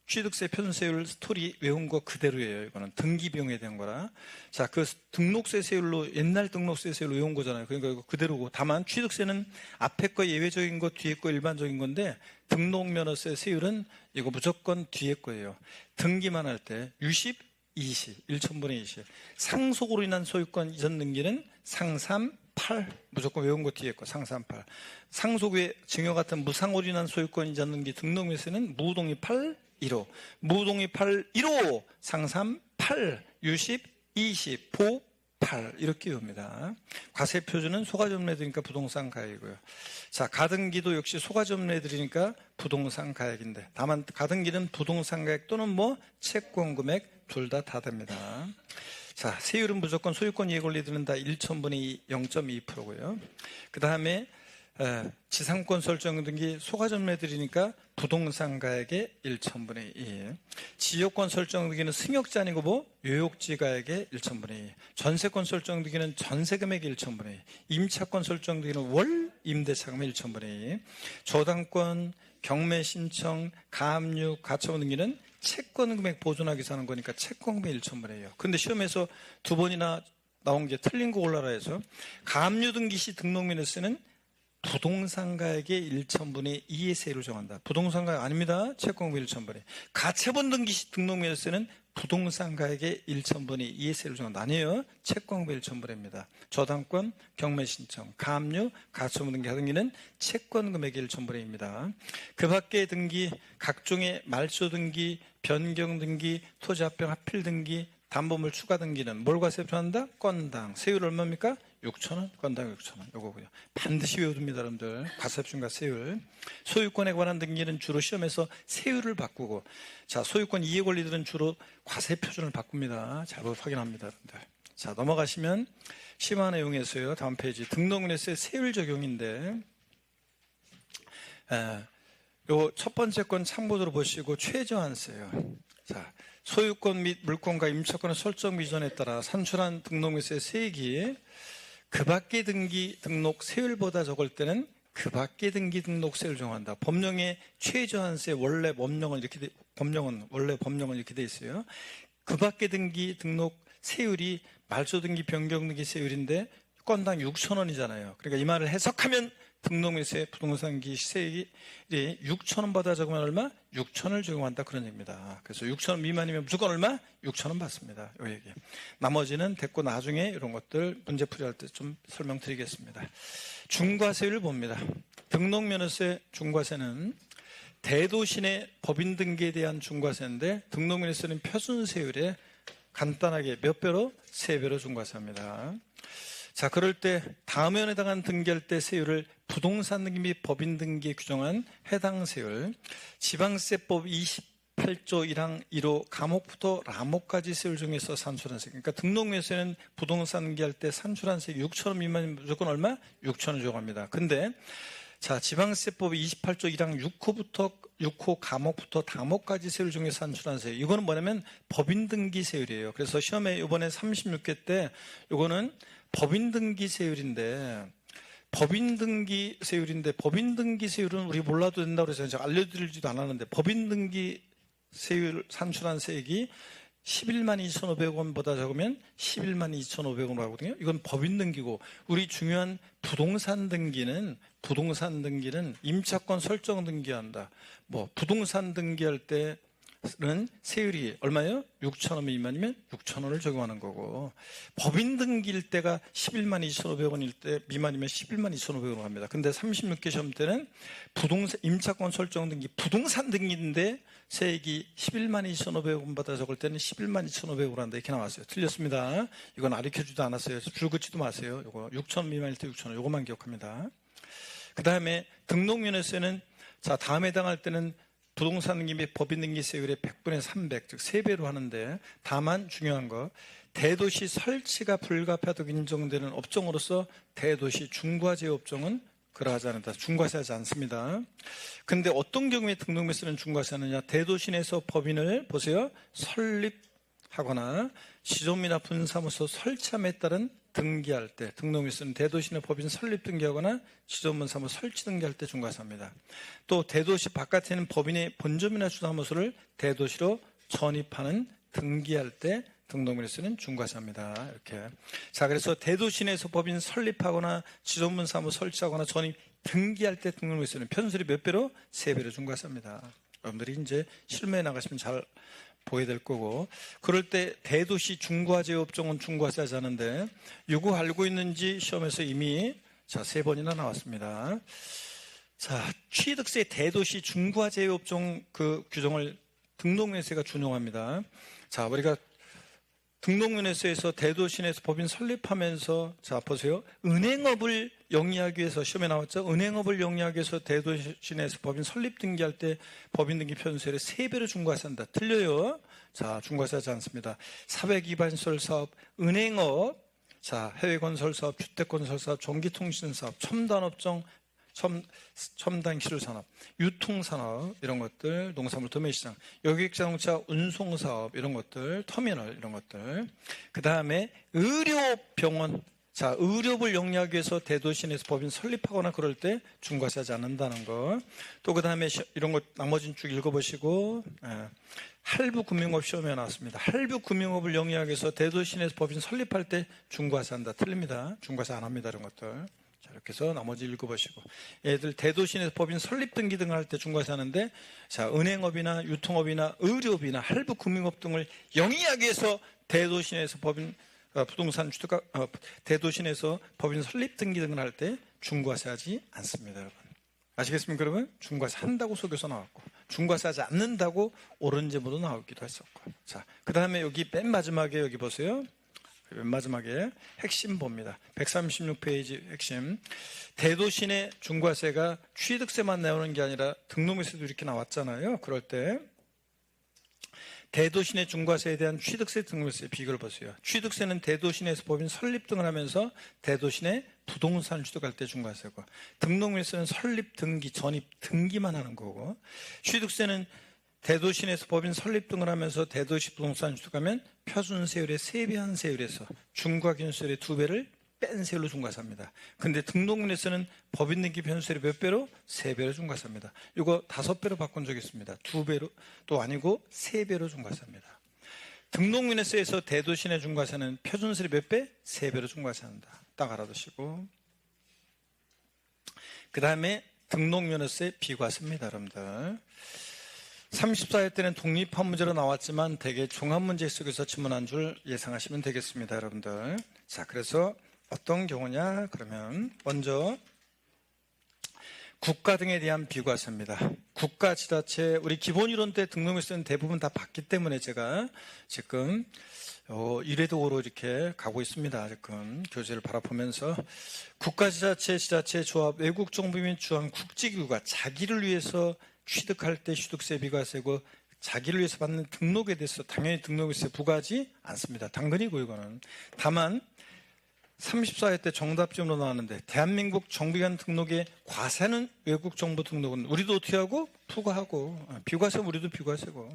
취득세 표준세율 스토리 외운 거 그대로예요. 이거는 등기 비용에 대한 거라. 자, 그 등록세 세율로 옛날 등록세 세율로 외운 거잖아요. 그러니까 이거 그대로고. 다만 취득세는 앞에 거 예외적인 거, 뒤에 거 일반적인 건데 등록면허세 세율은 이거 무조건 뒤에 거예요. 등기만 할 때 유십, 20, 1천분의 20. 상속으로 인한 소유권 이전 등기는 상삼 8 무조건 외운 거 뒤에 거 상삼 8. 상속 외 증여 같은 무상으로 인한 소유권 이전 등기 등록면세는 무동의 8 1호, 무동의 8, 1호, 상삼 8, 유십, 20, 보 8 이렇게 외웁니다. 과세 표준은 소가점내 드리니까 부동산 가액이고요. 자, 가등기도 역시 소가점내 드리니까 부동산 가액인데 다만 가등기는 부동산 가액 또는 뭐 채권 금액 둘 다 됩니다. 자, 세율은 무조건 소유권 이해 권리 드는 다 1천분의 0.2%고요. 그 다음에 지상권 설정 등기 소가점내 드리니까 부동산 가액의 1천분의 2. 지역권 설정 등기는 승역지 아니고 뭐 요역지 가액의 1천분의 2. 전세권 설정 등기는 전세금액의 1천분의 2. 임차권 설정 등기는 월 임대차금의 1천분의 2. 저당권, 경매 신청, 가압류, 가처분 등기는 채권 금액 보존하기 위해서 하는 거니까 채권 금액 1천분의 2예요. 근데 시험에서 두 번이나 나온 게 틀린 거 골라라 해서 가압류 등기 시 등록면허세는 부동산 가액의 1천분의 2의 세율을 정한다. 부동산 가액 아닙니다. 채권금액 1천분의 2. 가처분 등기 시 등록면허세는 부동산 가액의 1천분의 2의 세율을 정한다. 아니에요. 채권금액 1천분의입니다. 저당권, 경매 신청, 가압류, 가처분 등기 등기는 채권금액의 1천분의입니다. 그 밖의 등기, 각종의 말소 등기, 변경 등기, 토지 합병 합필 등기, 담보물 추가 등기는 뭘 과세 표한다? 건당. 세율 얼마입니까? 6,000원, 건당 6,000원. 요거고요. 반드시 외워둡니다, 여러분들. 과세표준과 세율. 소유권에 관한 등기는 주로 시험에서 세율을 바꾸고, 자, 소유권 이해 권리들은 주로 과세표준을 바꿉니다. 잘 확인합니다, 여러분들. 자, 넘어가시면 심화 내용에서요. 다음 페이지. 등록면허세 세율 적용인데, 요 첫 번째 건 참고로 보시고 최저한세요. 자, 소유권 및 물권과 임차권의 설정 미전에 따라 산출한 등록면허세 세액이 그 밖의 등기 등록 세율보다 적을 때는 그 밖의 등기 등록 세율을 정한다. 법령의 최저한세 원래 법령은 이렇게 돼 있어요. 그 밖의 등기 등록 세율이 말소 등기 변경 등기 세율인데 건당 6,000원이잖아요. 그러니까 이 말을 해석하면 등록면허세 부동산기 세액이 6,000원보다 적으면 얼마? 6,000원을 적용한다 그런 얘기입니다. 그래서 6,000원 미만이면 무조건 얼마? 6,000원 받습니다. 이 얘기. 나머지는 됐고 나중에 이런 것들 문제 풀이할 때 좀 설명드리겠습니다. 중과세율을 봅니다. 등록면허세 중과세는 대도시 내 법인 등기에 대한 중과세인데 등록면허세는 표준세율에 간단하게 몇 배로? 3배로 중과세합니다. 자, 그럴 때 다음에 해당한 등기할 때 세율을 부동산 등기 및 법인 등기에 규정한 해당 세율, 지방세법 28조 1항 1호 감옥부터 라목까지 세율 중에서 산출한 세액. 그러니까 등록면허세는 부동산 등기할 때 산출한 세액 6,000원 미만이면 무조건 얼마? 6,000원 적용합니다. 근데 자, 지방세법 28조 1항 6호 감옥부터 다목까지 세율 중에서 산출한 세율. 이거는 뭐냐면 법인 등기 세율이에요. 그래서 시험에 이번에 36회 때 이거는 법인 등기 세율인데 법인 등기 세율은 우리 몰라도 된다고 그래서 제가 알려드리지도 않았는데 법인 등기 세율 산출한 세액이 11만 2,500원보다 적으면 11만 2,500원으로 하거든요. 이건 법인 등기고 우리 중요한 부동산 등기는 임차권 설정 등기한다. 뭐 부동산 등기할 때 세율이 얼마예요? 6,000원 미만이면 6,000원을 적용하는 거고, 법인 등기일 때가 11만 2,500원일 때 미만이면 11만 2,500원으로 합니다. 근데 36개 시험 때는 부동산 임차권 설정 등기 부동산 등기인데 세액이 11만 2,500원보다 적을 때는 11만 2,500원으로 한다, 이렇게 나왔어요. 틀렸습니다. 이건 가르쳐주지도 않았어요. 줄 긋지도 마세요. 이거 6,000원 미만일 때 6,000원, 이거만 기억합니다. 그 다음에 등록면허세는, 자, 다음에 해당할 때는 부동산 등기 및 법인 등기 세율의 100분의 300, 즉 3배로 하는데, 다만 중요한 거, 대도시 설치가 불가피하다고 인정되는 업종으로서 대도시 중과제 업종은 그러하지 않는다. 중과세하지 않습니다. 근데 어떤 경우에 등록면허세는 중과세하느냐? 대도시 내에서 법인을 보세요. 설립하거나 시조업이나 분사무소 설치함에 따른 등기할 때, 등록면허세는 대도시 내 법인 설립 등기하거나 시조업 사무소 설치 등기할 때 중과세합니다. 또 대도시 바깥에 있는 법인의 본점이나 주사무소를 대도시로 전입하는 등기할 때 등록면허세는 중과세합니다. 이렇게. 자, 그래서 대도시 내에서 법인 설립하거나 지존문 사무소 설치하거나 전입 등기할 때 등록면허세는 편수리 몇 배로? 3배로 중과세합니다. 여러분들이 이제 실무에 나가시면 잘 보게 될 거고, 그럴 때 대도시 중과제 업종은 중과세하지 않은데, 이거 알고 있는지 시험에서 이미 3번이나 나왔습니다. 자, 취득세 대도시 중과제 업종 그 규정을 등록면허세가 준용합니다. 자, 우리가 등록면허세에서 대도시 내에서 법인 설립하면서, 자, 보세요. 은행업을 영위하기 위해서 시험에 나왔죠. 은행업을 영위하기 위해서 대도시 내에서 법인 설립 등기할 때 법인 등기 편수세를 3배로 중과세한다. 틀려요. 자, 중과세하지 않습니다. 사회기반시설 사업, 은행업, 자, 해외건설 사업, 주택건설 사업, 전기통신 사업, 첨단업종, 첨단 기술산업, 유통산업, 이런 것들, 농산물 도매시장, 여객자동차 운송사업, 이런 것들, 터미널, 이런 것들. 그 다음에 의료병원, 자, 의료업을 영위하기 위해서 대도시 내에서 법인 설립하거나 그럴 때 중과세하지 않는다는 거. 또 그 다음에 이런 것 나머지는 쭉 읽어보시고, 할부금융업 시험에 나왔습니다. 할부금융업을 영위하기 위해서 대도시 내에서 법인 설립할 때 중과세한다. 틀립니다. 중과세 안 합니다. 이런 것들. 자, 이렇게 해서 나머지 읽어보시고, 얘들 대도시 내에서 법인 설립 등기 등을 할 때 중과세 하는데, 자, 은행업이나 유통업이나 의료업이나 할부금융업 등을 영위하기 위해서 대도시 내에서 법인 부동산 주택가 대도시 내에서 법인 설립 등기 등을 할 때 중과세하지 않습니다. 여러분 아시겠습니까? 여러분, 중과세 한다고 속여서 나왔고, 중과세하지 않는다고 옳은 제보도 나오기도 했었고. 자, 그 다음에 여기 맨 마지막에 여기 보세요. 맨 마지막에 핵심 봅니다. 136페이지 핵심. 대도시 내 중과세가 취득세만 나오는 게 아니라 등록면세도 이렇게 나왔잖아요. 그럴 때 대도시 내 중과세에 대한 취득세, 등록세 비교를 보세요. 취득세는 대도시 내에서 법인 설립 등을 하면서 대도시 내 부동산 취득할 때 중과세고, 등록면세는 설립, 등기, 전입, 등기만 하는 거고, 취득세는 대도시 내에서 법인 설립 등을 하면서 대도시 부동산 취득하면 표준세율의 3배 세율에서 중과균세율의 2배를 뺀 세율로 중과세합니다. 근데 등록면허세는 법인 등기 편수세율이 몇 배로? 3배로 중과세합니다. 이거 5배로 바꾼 적이 있습니다. 2배로 또 아니고 3배로 중과세합니다. 등록면허세에서 대도시 내 중과세는 표준세율이 몇 배? 3배로 중과세한다. 딱 알아두시고, 그 다음에 등록면허세 비과세입니다. 여러분들 34회 때는 독립한 문제로 나왔지만 대개 종합문제 속에서 지문한 줄 예상하시면 되겠습니다. 여러분들. 자, 그래서 어떤 경우냐? 그러면 먼저 국가 등에 대한 비과세입니다. 국가, 지자체, 우리 기본이론 때 등록면허세는 대부분 다 받기 때문에 제가 지금 1회도 5로 이렇게 가고 있습니다. 지금 교재를 바라보면서 국가, 지자체, 조합, 외국 정부 및 주한 국제기구가 자기를 위해서 취득할 때 취득세 비과세고, 자기를 위해서 받는 등록에 대해서 당연히 등록세 부과하지 않습니다. 당근이고 이거는. 다만 34회 때 정답점으로 나왔는데, 대한민국 정부기관 등록에 과세는 외국 정부 등록은 우리도 어떻게 하고? 부과하고, 비과세는 우리도 비과세고.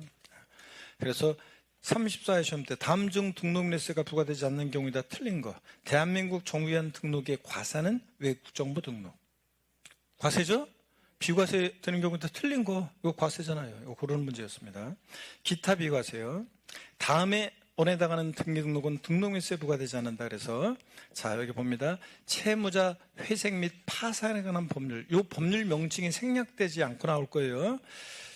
그래서 34회 시험 때 다음 중 등록세가 부과되지 않는 경우이다. 틀린 거. 대한민국 정부기관 등록에 과세는 외국 정부 등록. 과세죠? 비과세 되는 경우는 다 틀린 거, 이거 과세잖아요. 이거 고르는 문제였습니다. 기타 비과세요. 다음에 원해당하는 등기 등록은 등록면세 부과되지 않는다. 그래서 자, 여기 봅니다. 채무자 회색 및 파산에 관한 법률, 이 법률 명칭이 생략되지 않고 나올 거예요.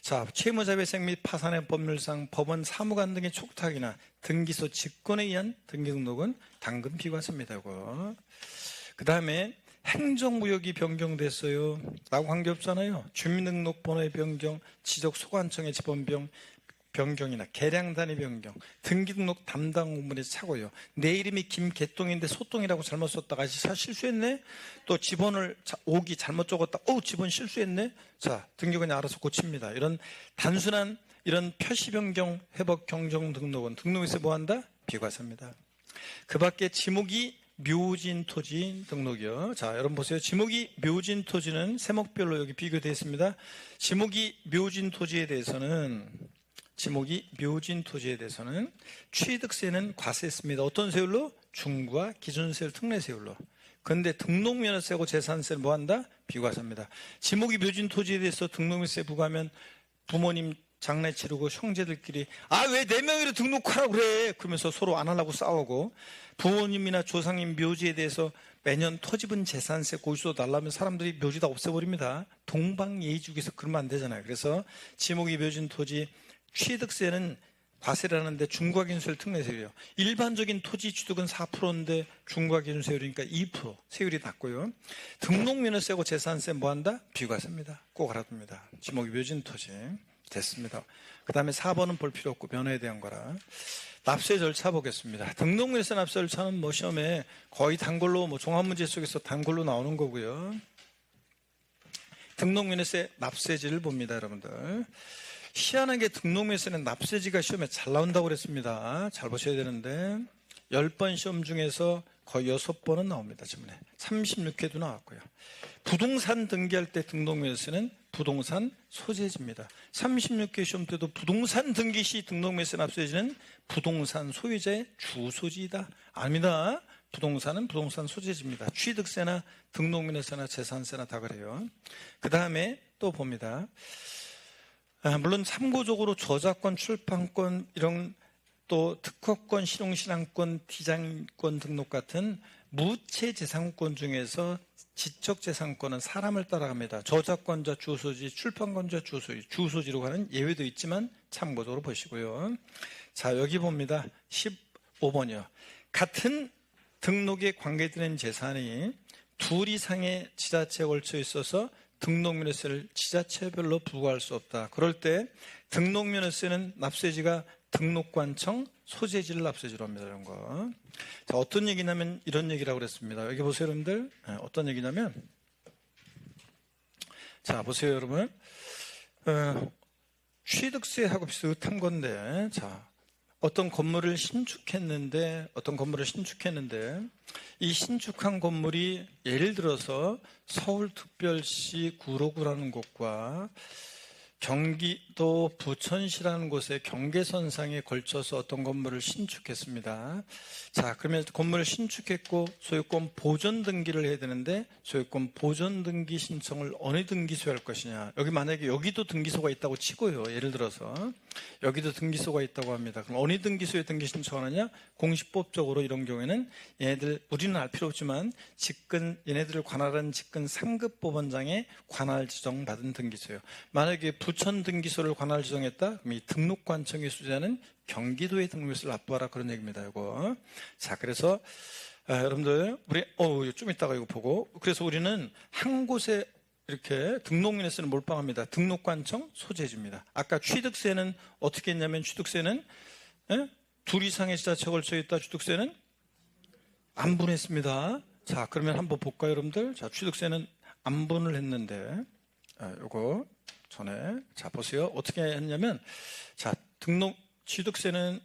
자, 채무자회생 및 파산의 법률상 법원 사무관 등의 촉탁이나 등기소 직권에 의한 등기 등록은 당근 비과세입니다. 그 다음에 행정구역이 변경됐어요 라고 한 게 없잖아요. 주민등록번호의 변경, 지적소관청의 변경이나 계량단위 변경, 등기등록 담당 공무원의 착오요. 내 이름이 김개똥인데 소똥이라고 잘못 썼다가 실수했네. 또 지번을 오기 잘못 적었다. 지번 실수했네. 자, 등기관이 알아서 고칩니다. 이런 단순한 이런 표시 변경, 회복 경정 등록은 등록에서 뭐한다? 비과세입니다. 그 밖에 지목이 묘진 토지 등록이요. 자, 여러분 보세요. 지목이 묘진 토지는 세목별로 여기 비교되어 있습니다. 지목이 묘진 토지에 대해서는 취득세는 과세했습니다. 어떤 세율로? 중과 기준세율, 특례세율로. 그런데 등록면허세하고 재산세는 뭐한다? 비과세입니다. 지목이 묘진 토지에 대해서 등록면허세 부과하면 부모님 장례 치르고 형제들끼리 왜 내 명의로 등록하라고 그래 그러면서 서로 안 하려고 싸우고, 부모님이나 조상님 묘지에 대해서 매년 토지분 재산세 고지서 달라면 사람들이 묘지 다 없애버립니다. 동방예의주기에서 그러면 안 되잖아요. 그래서 지목이 묘진 토지 취득세는 과세라는데 중과기준세율 특례세율이에요. 일반적인 토지 취득은 4%인데 중과기준세율이니까 2% 세율이 낮고요. 등록면허세하고 재산세 뭐한다? 비과세입니다. 꼭 알아둡니다. 지목이 묘진 토지 됐습니다. 그 다음에 4번은 볼 필요 없고 면허에 대한 거라. 납세 절차 보겠습니다. 등록면허세 납세 절차는 시험에 거의 단골로 종합문제 속에서 단골로 나오는 거고요. 등록면허세 납세지를 봅니다, 여러분들. 희한하게 등록면허세는 납세지가 시험에 잘 나온다고 그랬습니다. 잘 보셔야 되는데 10번 시험 중에서 거의 6번은 나옵니다. 지문에 36회도 나왔고요. 부동산 등기할 때 등록면허세는 부동산 소재지입니다. 36회 시험 때도 부동산 등기 시 등록면허세 납세지는 부동산 소유자의 주소지이다. 아닙니다. 부동산은 부동산 소재지입니다. 취득세나 등록면허세나 재산세나 다 그래요. 그 다음에 또 봅니다. 물론 참고적으로 저작권, 출판권, 이런 또 특허권, 실용신앙권, 디자인권 등록 같은 무체재산권 중에서 지적재산권은 사람을 따라갑니다. 저작권자 주소지, 출판권자 주소지로 가는 예외도 있지만 참고적으로 보시고요. 자, 여기 봅니다. 15번이요. 같은 등록에 관계되는 재산이 둘 이상의 지자체에 걸쳐 있어서 등록면허세를 지자체별로 부과할 수 없다. 그럴 때 등록면허세는 납세지가 등록관청 소재지를 납세지로 합니다. 이런 거. 자, 어떤 얘기냐면 이런 얘기라고 그랬습니다. 여기 보세요, 여러분들. 어떤 얘기냐면, 자, 보세요, 여러분. 취득세하고 비슷한 건데, 자, 어떤 건물을 신축했는데 이 신축한 건물이 예를 들어서 서울특별시 구로구라는 곳과 경기도 부천시라는 곳의 경계선상에 걸쳐서 어떤 건물을 신축했습니다. 자, 그러면 건물을 신축했고 소유권 보존 등기를 해야 되는데 소유권 보존 등기 신청을 어느 등기소에 할 것이냐. 여기 만약에 여기도 등기소가 있다고 치고요. 예를 들어서 여기도 등기소가 있다고 합니다. 그럼 어느 등기소에 등기 신청하느냐? 공시법적으로 이런 경우에는 얘네들 우리는 알 필요 없지만 얘네들을 관할하는 직근 상급법원장에 관할 지정받은 등기소예요. 만약에 부천 등기소를 관할 지정했다? 그럼 이 등록관청의 수재는 경기도의 등록소를 납부하라 그런 얘기입니다. 이거. 자, 그래서 여러분들 우리 좀 이따가 이거 보고 그래서 우리는 한 곳에 이렇게 등록면허세는 몰빵합니다. 등록관청 소재지입니다. 아까 취득세는 어떻게 했냐면 취득세는 둘 이상의 지자체에 걸쳐 있다. 취득세는 안 분했습니다. 자, 그러면 한번 볼까요, 여러분들? 자, 취득세는 안 분을 했는데 요거 전에 자 보세요. 어떻게 했냐면 자 취득세는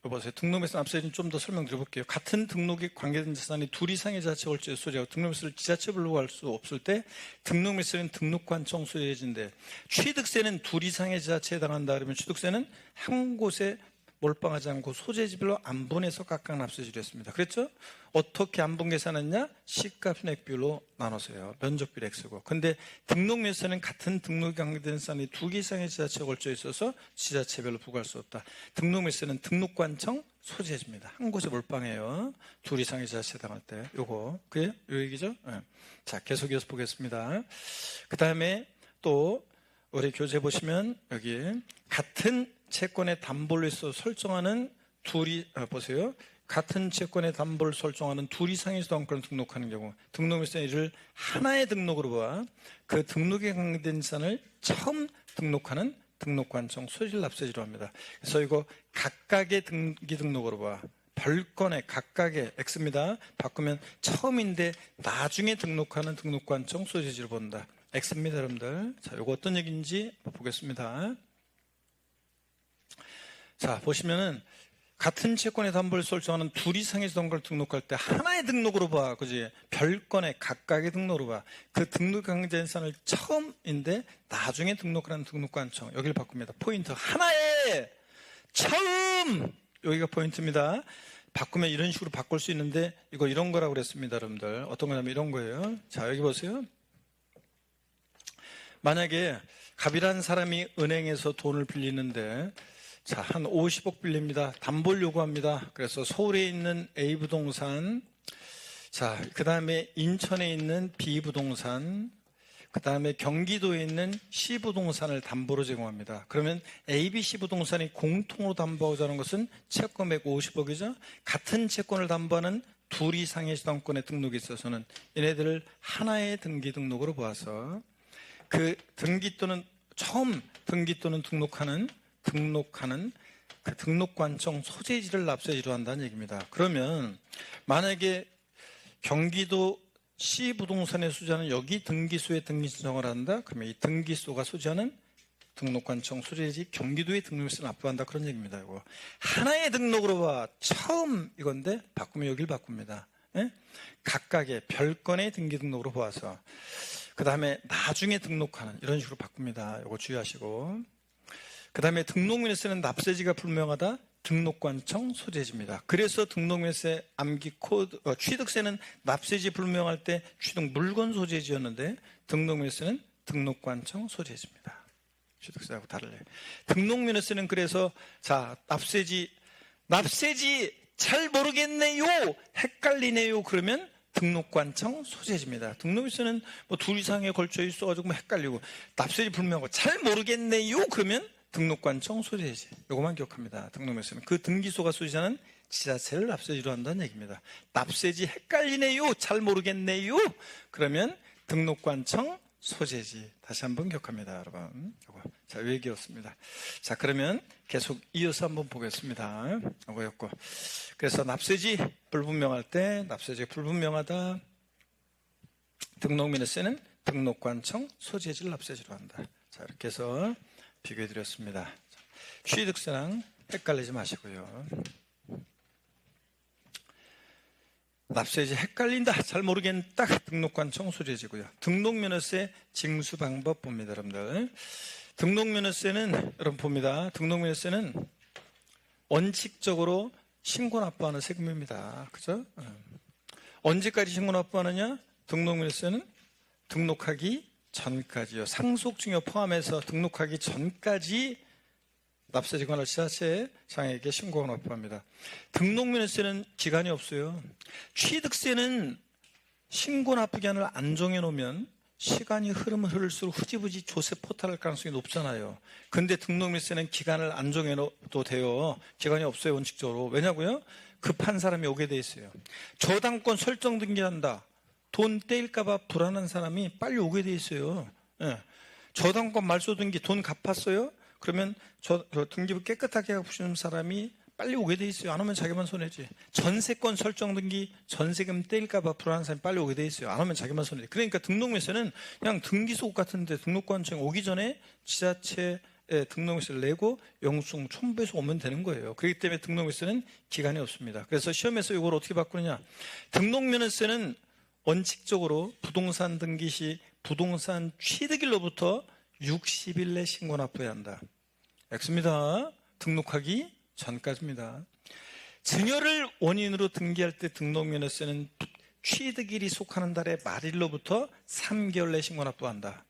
보세요. 등록면허세 납세는 좀 더 설명드려볼게요. 같은 등록에 관계된 재산이 둘 이상의 지자체 걸쳐 소재하고 등록면허세를 지자체별로 할 수 없을 때 등록면허세는 등록관청 소재지인데 취득세는 둘 이상의 지자체에 해당한다 그러면 취득세는 한 곳에 몰빵하지 않고 소재지별로 안 분해서 각각 납세지로 했습니다. 그랬죠? 어떻게 안 분 계산했냐? 시가 순액비율로 나눠서요. 면적비로 X고. 근데 등록면허세는 같은 등록에 관계된 사안이 두 개 이상의 지자체에 걸쳐 있어서 지자체별로 부과할 수 없다. 등록면허세는 등록관청 소재지입니다. 한 곳에 몰빵해요. 둘 이상의 지자체에 해당할 때. 요거. 그게 요 얘기죠? 네. 자, 계속 이어서 보겠습니다. 그 다음에 또 우리 교재 보시면 여기 같은 채권의 담보로서 설정하는 보세요. 같은 채권의 담보를 설정하는 둘 이상의 수당권을 등록하는 경우 등록물세 이를 하나의 등록으로 봐 그 등록에 관계된 자산을 처음 등록하는 등록관청 소재를 납세지로 합니다. 그래서 이거 각각의 등기 등록으로 봐 별건의 각각의 X입니다. 바꾸면 처음인데 나중에 등록하는 등록관청 소재지로 본다. X입니다, 여러분들. 자, 이거 어떤 얘기인지 보겠습니다. 자, 보시면은 같은 채권의 담보를 설정하는 둘 이상의 수당권을 등록할 때 하나의 등록으로 봐, 그지? 별건의 각각의 등록으로 봐. 그 등록 강제된 사안을 처음인데 나중에 등록하는 등록관청 여기를 바꿉니다. 포인트 하나의 처음 여기가 포인트입니다. 바꾸면 이런 식으로 바꿀 수 있는데 이거 이런 거라고 그랬습니다, 여러분들. 어떤 거냐면 이런 거예요. 자, 여기 보세요. 만약에 갑이라는 사람이 은행에서 돈을 빌리는데 자, 한 50억 빌립니다. 담보를 요구합니다. 그래서 서울에 있는 A 부동산, 자, 그 다음에 인천에 있는 B 부동산, 그 다음에 경기도에 있는 C 부동산을 담보로 제공합니다. 그러면 A, B, C 부동산이 공통으로 담보하고자 하는 것은 채권액 50억이죠. 같은 채권을 담보하는 둘 이상의 수당권에 등록이 있어서는 얘네들을 하나의 등기 등록으로 보아서 그 등기 또는 처음 등기 또는 등록하는 그 등록관청 소재지를 납세지로 한다는 얘기입니다. 그러면 만약에 경기도 C 부동산에 소지하는 여기 등기소에 등기 신청을 한다. 그러면 이 등기소가 소지하는 등록관청 소재지 경기도에 등록세를 납부한다. 그런 얘기입니다. 이거 하나의 등록으로 봐. 처음 이건데 바꾸면 여기를 바꿉니다. 예? 각각의 별건의 등기 등록으로 보아서 그 다음에 나중에 등록하는 이런 식으로 바꿉니다. 이거 주의하시고 그 다음에 등록면에서는 납세지가 불명하다. 등록관청 소재지입니다. 그래서 등록면세 암기 코드 취득세는 납세지 불명할 때 취득 물건 소재지였는데 등록면세는 등록관청 소재지입니다. 취득세하고 다르네. 등록면세는 그래서 자 납세지 잘 모르겠네요. 헷갈리네요. 그러면 등록관청 소재지입니다. 등록면세는 뭐 둘 이상에 걸쳐 있어가지고 뭐 헷갈리고 납세지 불명하고 잘 모르겠네요. 그러면 등록관청 소재지. 요거만 기억합니다. 등록면세는 그 등기소가 소지하는 지자체를 납세지로 한다는 얘기입니다. 납세지 헷갈리네요. 잘 모르겠네요. 그러면 등록관청 소재지. 다시 한번 기억합니다, 여러분. 요거. 자, 요 얘기였습니다. 자, 그러면 계속 이어서 한번 보겠습니다. 요거였고. 그래서 납세지 불분명할 때 납세지 불분명하다. 등록면세는 등록관청 소재지를 납세지로 한다. 자, 이렇게 해서 비교해드렸습니다. 취득세랑 헷갈리지 마시고요. 납세지 헷갈린다, 잘 모르겠다, 등록관청 소재지고요. 등록면허세 징수 방법 봅니다, 여러분들. 등록면허세는 여러분 봅니다. 등록면허세는 원칙적으로 신고 납부하는 세금입니다. 그죠? 언제까지 신고 납부하느냐? 등록면허세는 등록하기 전까지요. 상속증여 포함해서 등록하기 전까지 납세지관할 지자체 장에게 신고가 납부합니다. 등록면허세는 기간이 없어요. 취득세는 신고 납부 기한을 안 정해놓으면 시간이 흐르면 흐를수록 흐지부지 조세 포탈할 가능성이 높잖아요. 근데 등록면허세는 기간을 안 정해놓어도 돼요. 기간이 없어요, 원칙적으로. 왜냐고요? 급한 사람이 오게 돼 있어요. 저당권 설정 등기한다. 돈 떼일까봐 불안한 사람이 빨리 오게 돼 있어요. 예. 저당권 말소 등기 돈 갚았어요? 그러면 저 등기부 깨끗하게 하고 싶은 사람이 빨리 오게 돼 있어요. 안 오면 자기만 손해지. 전세권 설정 등기 전세금 떼일까봐 불안한 사람이 빨리 오게 돼 있어요. 안 오면 자기만 손해지. 그러니까 등록면세는 그냥 등기소 같은데 등록관청 오기 전에 지자체에 등록면세를 내고 영수증 첨부해서 오면 되는 거예요. 그렇기 때문에 등록면세는 기간이 없습니다. 그래서 시험에서 이걸 어떻게 바꾸느냐? 등록면세는 원칙적으로 부동산 등기 시 부동산 취득일로부터 60일 내 신고 납부해야 한다. X입니다. 등록하기 전까지입니다. 증여를 원인으로 등기할 때 등록면허세는 취득일이 속하는 달의 말일로부터 3개월 내 신고 납부한다.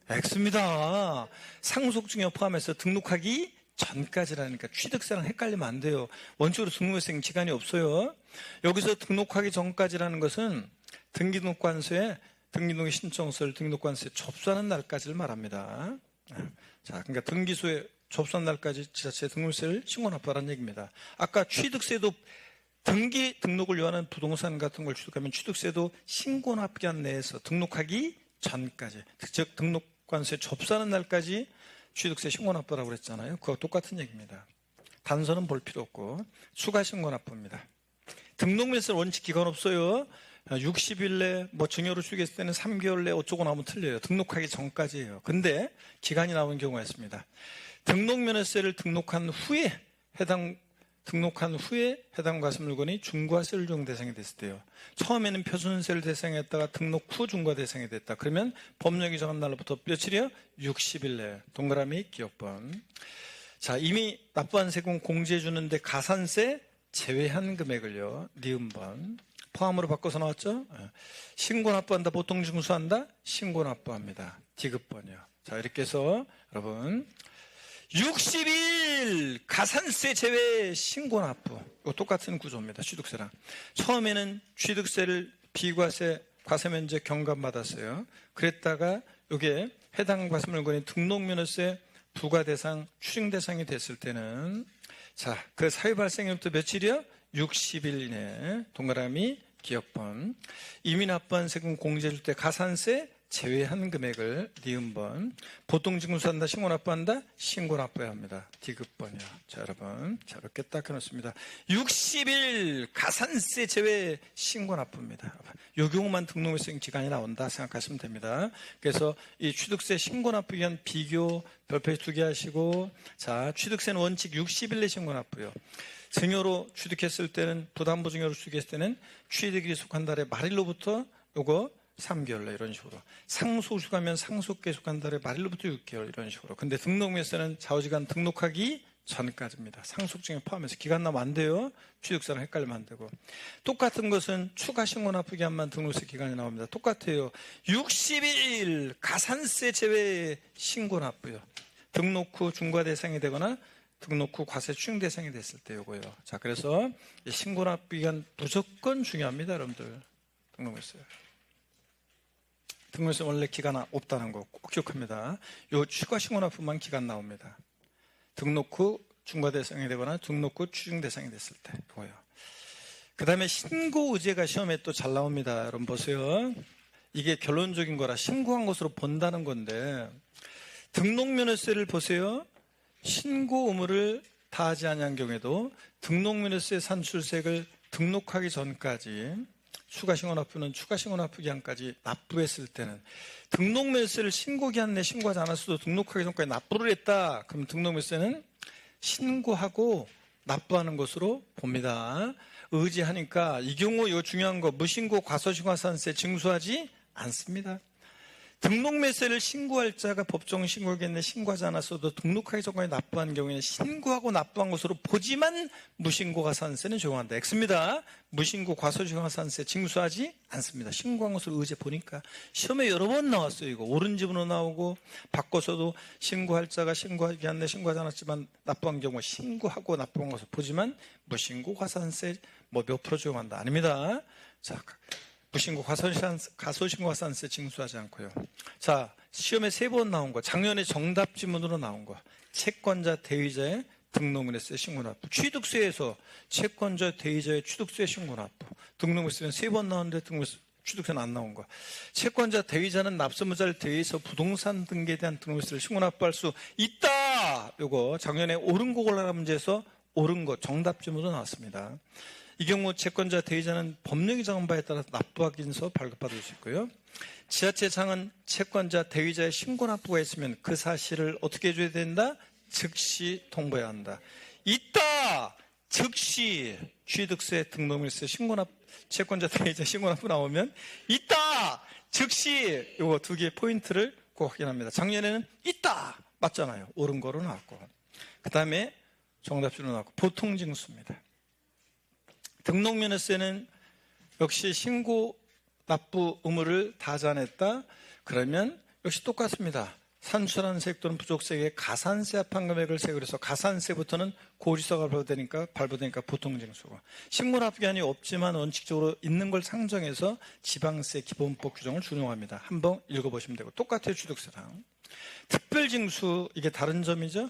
X입니다. 상속증여 포함해서 등록하기 전까지라니까 취득세랑 헷갈리면 안 돼요. 원칙으로 등록면허세는 기간이 없어요. 여기서 등록하기 전까지라는 것은 등기등록관서에 등기등록 신청서를 등록관서에 접수하는 날까지를 말합니다. 자, 그러니까 등기소에 접수한 날까지 지자체 등록세를 신고 납부하라는 얘기입니다. 아까 취득세도 등록을 요하는 부동산 같은 걸 취득하면 취득세도 신고 납기한 내에서 등록하기 전까지, 즉 등록관세 접수하는 날까지 취득세 신고 납부라고 그랬잖아요. 그거 똑같은 얘기입니다. 단서는 볼 필요 없고 추가 신고 납부입니다. 등록면세 원칙 기간 없어요. 60일 내, 증여로 취득했을 때는 3개월 내 어쩌고 나오면 틀려요. 등록하기 전까지예요. 근데 기간이 나오는 경우가 있습니다. 등록면허세를 등록한 후에 해당 과세 물건이 중과세를 적용 대상이 됐을 때요. 처음에는 표준세를 대상했다가 등록 후 중과 대상이 됐다. 그러면 법령이 정한 날로부터 며칠이요? 60일 내. 동그라미 기억번. 자, 이미 납부한 세금 공제해 주는데 가산세 제외한 금액을요. 니은번. 포함으로 바꿔서 나왔죠? 신고 납부한다. 보통 징수한다. 신고 납부합니다. 디귿번이요. 자, 이렇게 해서 여러분 60일 가산세 제외 신고 납부. 이거 똑같은 구조입니다. 취득세랑. 처음에는 취득세를 비과세 과세 면제 경감받았어요. 그랬다가 이게 해당 과세 물건이 등록면허세 부과 대상, 추징 대상이 됐을 때는 자, 그 사유 발생일부터 며칠이요? 60일 이내. 동그라미 기억번. 이미 납부한 세금 공제해줄 때 가산세 제외한 금액을 니은번. 보통 징수한다, 신고 납부한다, 신고 납부해야 합니다. 디귿번이요. 자, 여러분. 자, 이렇게 딱 해놓습니다. 60일 가산세 제외 신고 납부입니다. 이 경우만 등록면허세 기간이 나온다 생각하시면 됩니다. 그래서 이 취득세 신고 납부 기간 비교 별표에 2개 하시고, 자, 취득세는 원칙 60일 내 신고 납부요. 증여로 취득했을 때는, 부담부 증여로 취득했을 때는 취득일이 속한 달의 말일로부터 요거 3개월 내 이런 식으로. 상속 가면 상속기에 속한 달의 말일로부터 6개월 이런 식으로. 근데 등록면세는 좌우지간 등록하기 전까지입니다. 상속증에 포함해서 기간 나면 안 돼요. 취득세랑 헷갈리면 안 되고. 똑같은 것은 추가 신고 납부 기간만 등록세 기간이 나옵니다. 똑같아요. 60일 가산세 제외 신고 납부요. 등록 후 중과 대상이 되거나 등록 후 과세 추징 대상이 됐을 때 요거요. 자, 그래서 신고 납부 기간 무조건 중요합니다, 여러분들. 등록면세. 등록세 원래 기간 없다는 거 꼭 기억합니다. 요 추가 신고 납부만 기간 나옵니다. 등록 후 중과 대상이 되거나 등록 후 추징 대상이 됐을 때 이거요. 그 다음에 신고 의제가 시험에 또 잘 나옵니다. 여러분 보세요. 이게 결론적인 거라 신고한 것으로 본다는 건데, 등록면허세를 보세요. 신고 의무를 다하지 아니한 경우에도 등록면허세 산출세액을 등록하기 전까지 추가 신고 납부는 추가 신고 납부 기한까지 납부했을 때는, 등록면허세를 신고 기한 내 신고하지 않았어도 등록하기 전까지 납부를 했다. 그럼 등록면허세는 신고하고 납부하는 것으로 봅니다. 의지하니까 이 경우 이거 중요한 거, 무신고 과소신고가산세 징수하지 않습니다. 등록면세를 신고할 자가 법정 신고하겠네 신고하지 않았어도 등록하기 전까지 납부한 경우에는 신고하고 납부한 것으로 보지만 무신고 가산세는 적용한다. X입니다. 무신고 과소신고가산세 징수하지 않습니다. 신고한 것으로 의제 보니까 시험에 여러 번 나왔어요. 이거 옳은 지문으로 나오고, 바꿔서도 신고할 자가 신고하기 안내 신고하지 않았지만 납부한 경우 신고하고 납부한 것을 보지만 무신고 과산세 몇 프로 적용한다. 아닙니다. 자, 무신고 과소신고가산세 징수하지 않고요. 자, 시험에 3번 나온 거, 작년에 정답 지문으로 나온 거, 채권자 대위자의 등록면허세 신고 납부. 취득세에서 채권자 대위자의 취득세 신고 납부. 등록면허세는 3번 나오는데 취득세는 안 나온 거. 채권자 대위자는 납세무자를 대위해서 부동산 등기에 대한 등록세를 신고 납부할 수 있다. 요거 작년에 옳은 거 골라라 문제에서 옳은 거 정답 지문으로 나왔습니다. 이 경우 채권자 대위자는 법령이 정한 바에 따라 납부 확인서 발급받을 수 있고요. 지자체장은 채권자 대위자의 신고 납부가 있으면 그 사실을 어떻게 해줘야 된다? 즉시 통보해야 한다. 있다! 즉시 취득세, 등록물세, 채권자 대위자 신고 납부 나오면 있다! 즉시 요거 2개의 포인트를 꼭 확인합니다. 작년에는 있다! 맞잖아요. 옳은 거로 나왔고. 그 다음에 정답지로 나왔고, 보통징수입니다. 등록면허세는 역시 신고 납부 의무를 다하지 않았다. 그러면 역시 똑같습니다. 산출한 세액 또는 부족세액에 가산세 합한 금액을 세액을 해서 가산세부터는 고지서가 발부되니까 보통징수고, 신고 납부 기한이 없지만 원칙적으로 있는 걸 상정해서 지방세 기본법 규정을 준용합니다. 한번 읽어보시면 되고, 똑같아요. 취득세랑. 특별징수, 이게 다른 점이죠.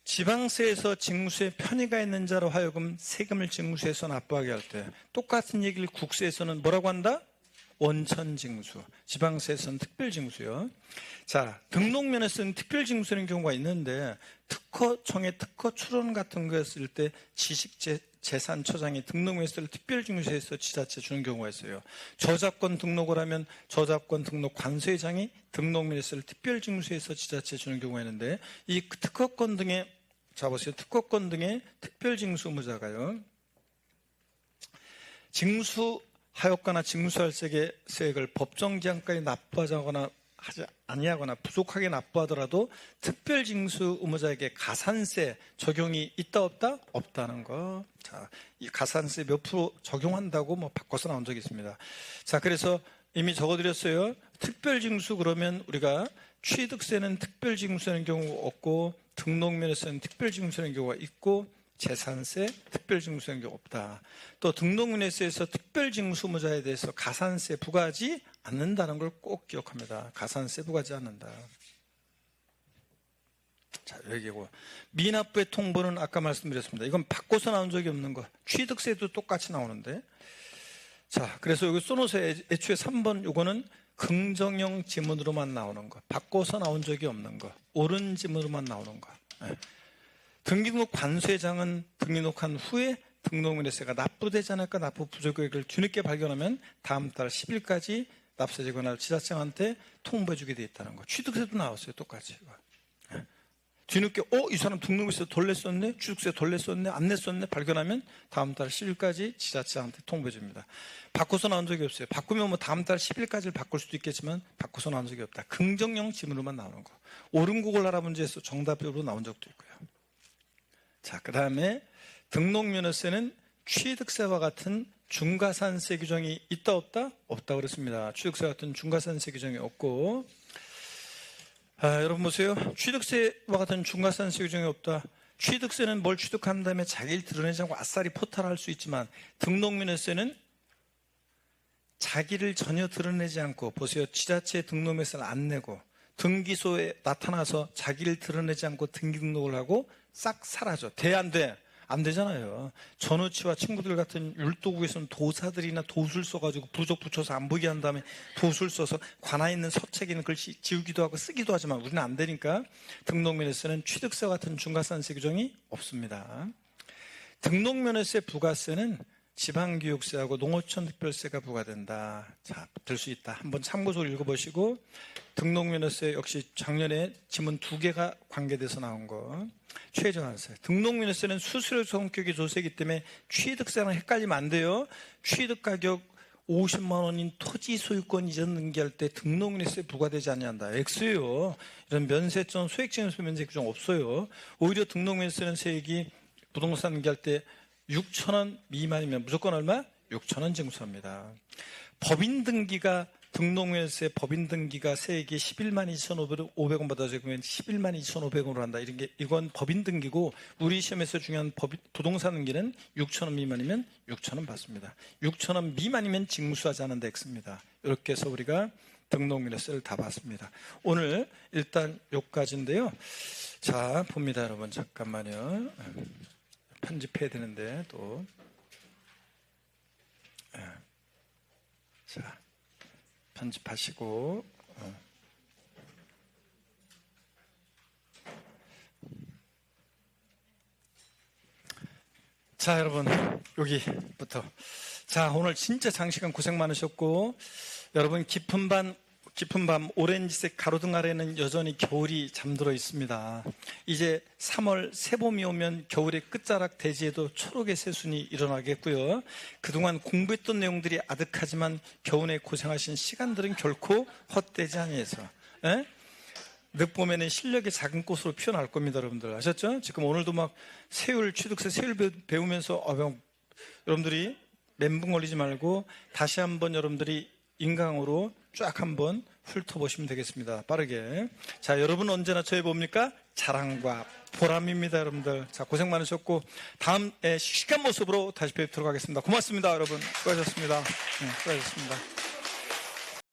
지방세에서 징수에 편의가 있는 자로 하여금 세금을 징수해서 납부하게 할 때 똑같은 얘기를 국세에서는 뭐라고 한다? 원천징수. 지방세에서는 특별징수요. 자, 등록면에서는 특별징수라는 경우가 있는데 특허청의 특허 출원 같은 거 했을 때 지식재산처장이 등록면에서를 특별징수해서 지자체 주는 경우가 있어요. 저작권 등록을 하면 저작권 등록 관세장이 등록면에서를 특별징수해서 지자체 주는 경우가 있는데 이 특허권 등의, 자 보세요. 특허권 등의 특별징수 의무자가요, 징수하였거나 징수할 세액을 법정 기한까지 납부하거나 하지 아니하거나 부족하게 납부하더라도 특별징수 의무자에게 가산세 적용이 있다 없다? 없다는 거. 자, 이 가산세 몇 프로 적용한다고 뭐 바꿔서 나온 적이 있습니다. 자, 그래서 이미 적어드렸어요. 특별징수 그러면 우리가 취득세는 특별징수하는 경우가 없고 등록면에서는 특별징수하는 경우가 있고 재산세 특별징수하는 경우가 없다. 또 등록면에서에서 특별징수 의무자에 대해서 가산세 부과하지 않는다는 걸 꼭 기억합니다. 가산세 부과하지 않는다. 자, 여기고 미납부의 통보는 아까 말씀드렸습니다. 이건 바꿔서 나온 적이 없는 거. 취득세도 똑같이 나오는데. 자, 그래서 여기 써놓으세요. 애초에 3번 요거는 긍정형 지문으로만 나오는 거. 바꿔서 나온 적이 없는 거. 옳은 지문으로만 나오는 거. 네. 등기등록 관세장은 등기록한 후에 등록면에세가 납부되지 않을까 납부 부족액을 뒤늦게 발견하면 다음 달 10일까지 납세제 권한을 지자청한테 통보해 주게 돼 있다는 거. 취득세도 나왔어요. 똑같이. 뒤늦게 이 사람 등록면에서 덜 냈었네, 취득세 덜 냈었네, 안 냈었네 발견하면 다음 달 10일까지 지자체한테 통보해 줍니다. 바꿔서 나온 적이 없어요. 바꾸면 뭐 다음 달 10일까지를 바꿀 수도 있겠지만 바꿔서 나온 적이 없다. 긍정형 지문으로만 나오는 거. 옳은 국어 나라 문제에서 정답으로 나온 적도 있고요. 자, 그 다음에 등록면허세는 취득세와 같은 중과산세 규정이 있다 없다? 없다 그랬습니다. 취득세 같은 중과산세 규정이 없고, 여러분 보세요. 취득세와 같은 중과산세 규정이 없다. 취득세는 뭘 취득한 다음에 자기를 드러내지 않고 아싸리 포탈할 수 있지만 등록면허세는 자기를 전혀 드러내지 않고, 보세요. 지자체 등록면허세를 안 내고 등기소에 나타나서 자기를 드러내지 않고 등기 등록을 하고 싹 사라져. 돼, 안 돼? 안 되잖아요. 전우치와 친구들 같은 율도국에서는 도사들이나 도술 써가지고 부족 붙여서 안 보게 한 다음에 도술 써서 관아에 있는 서책에 있는 글씨 지우기도 하고 쓰기도 하지만 우리는 안 되니까 등록면허세는 취득세 같은 중과산세 규정이 없습니다. 등록면허세 부가세는 지방교육세하고 농어촌 특별세가 부과된다. 자, 될 수 있다. 한번 참고서를 읽어보시고 등록면허세 역시 작년에 지문 2개가 관계돼서 나온 거. 최저한세. 등록면허세는 수수료 성격의 조세이기 때문에 취득세랑 헷갈리면 안 돼요. 취득가격 50만 원인 토지 소유권 이전 등기할 때 등록면허세 부과되지 아니한다. X예요. 이런 면세점, 소액증여세 면세 규정 없어요. 오히려 등록면허세는 세액이 부동산 등기할 때 6,000원 미만이면 무조건 얼마? 6,000원 징수합니다. 법인 등기가 등록면허세 법인 등기가 세액이 11만 2,500원 받아서 그러면 11만 2,500원으로 한다. 이건 법인 등기고 우리 시험에서 중요한 부동산 등기는 6,000원 미만이면 6,000원 받습니다. 6,000원 미만이면 징수하지 않는다 X입니다. 이렇게 해서 우리가 등록면허세를 다 받습니다. 오늘 일단 여기까지인데요. 자, 봅니다, 여러분. 잠깐만요. 편집해야 되는데 또. 자, 편집하시고. 자, 여러분 여기부터. 자, 오늘 진짜 장시간 고생 많으셨고 여러분 깊은 밤 오렌지색 가로등 아래는 여전히 겨울이 잠들어 있습니다. 이제 3월 새봄이 오면 겨울의 끝자락 대지에도 초록의 새순이 일어나겠고요. 그동안 공부했던 내용들이 아득하지만 겨우내 고생하신 시간들은 결코 헛되지 아니해서 늦봄에는 실력의 작은 꽃으로 피어날 겁니다. 여러분들 아셨죠? 지금 오늘도 막 취득세 세율 배우면서 여러분들이 멘붕 걸리지 말고 다시 한번 여러분들이 인강으로 쫙 한번 훑어보시면 되겠습니다. 빠르게. 자, 여러분 언제나 저희 뭡니까? 자랑과 보람입니다, 여러분들. 자, 고생 많으셨고 다음 시간 모습으로 다시 뵙도록 하겠습니다. 고맙습니다, 여러분. 수고하셨습니다. 수고하셨습니다.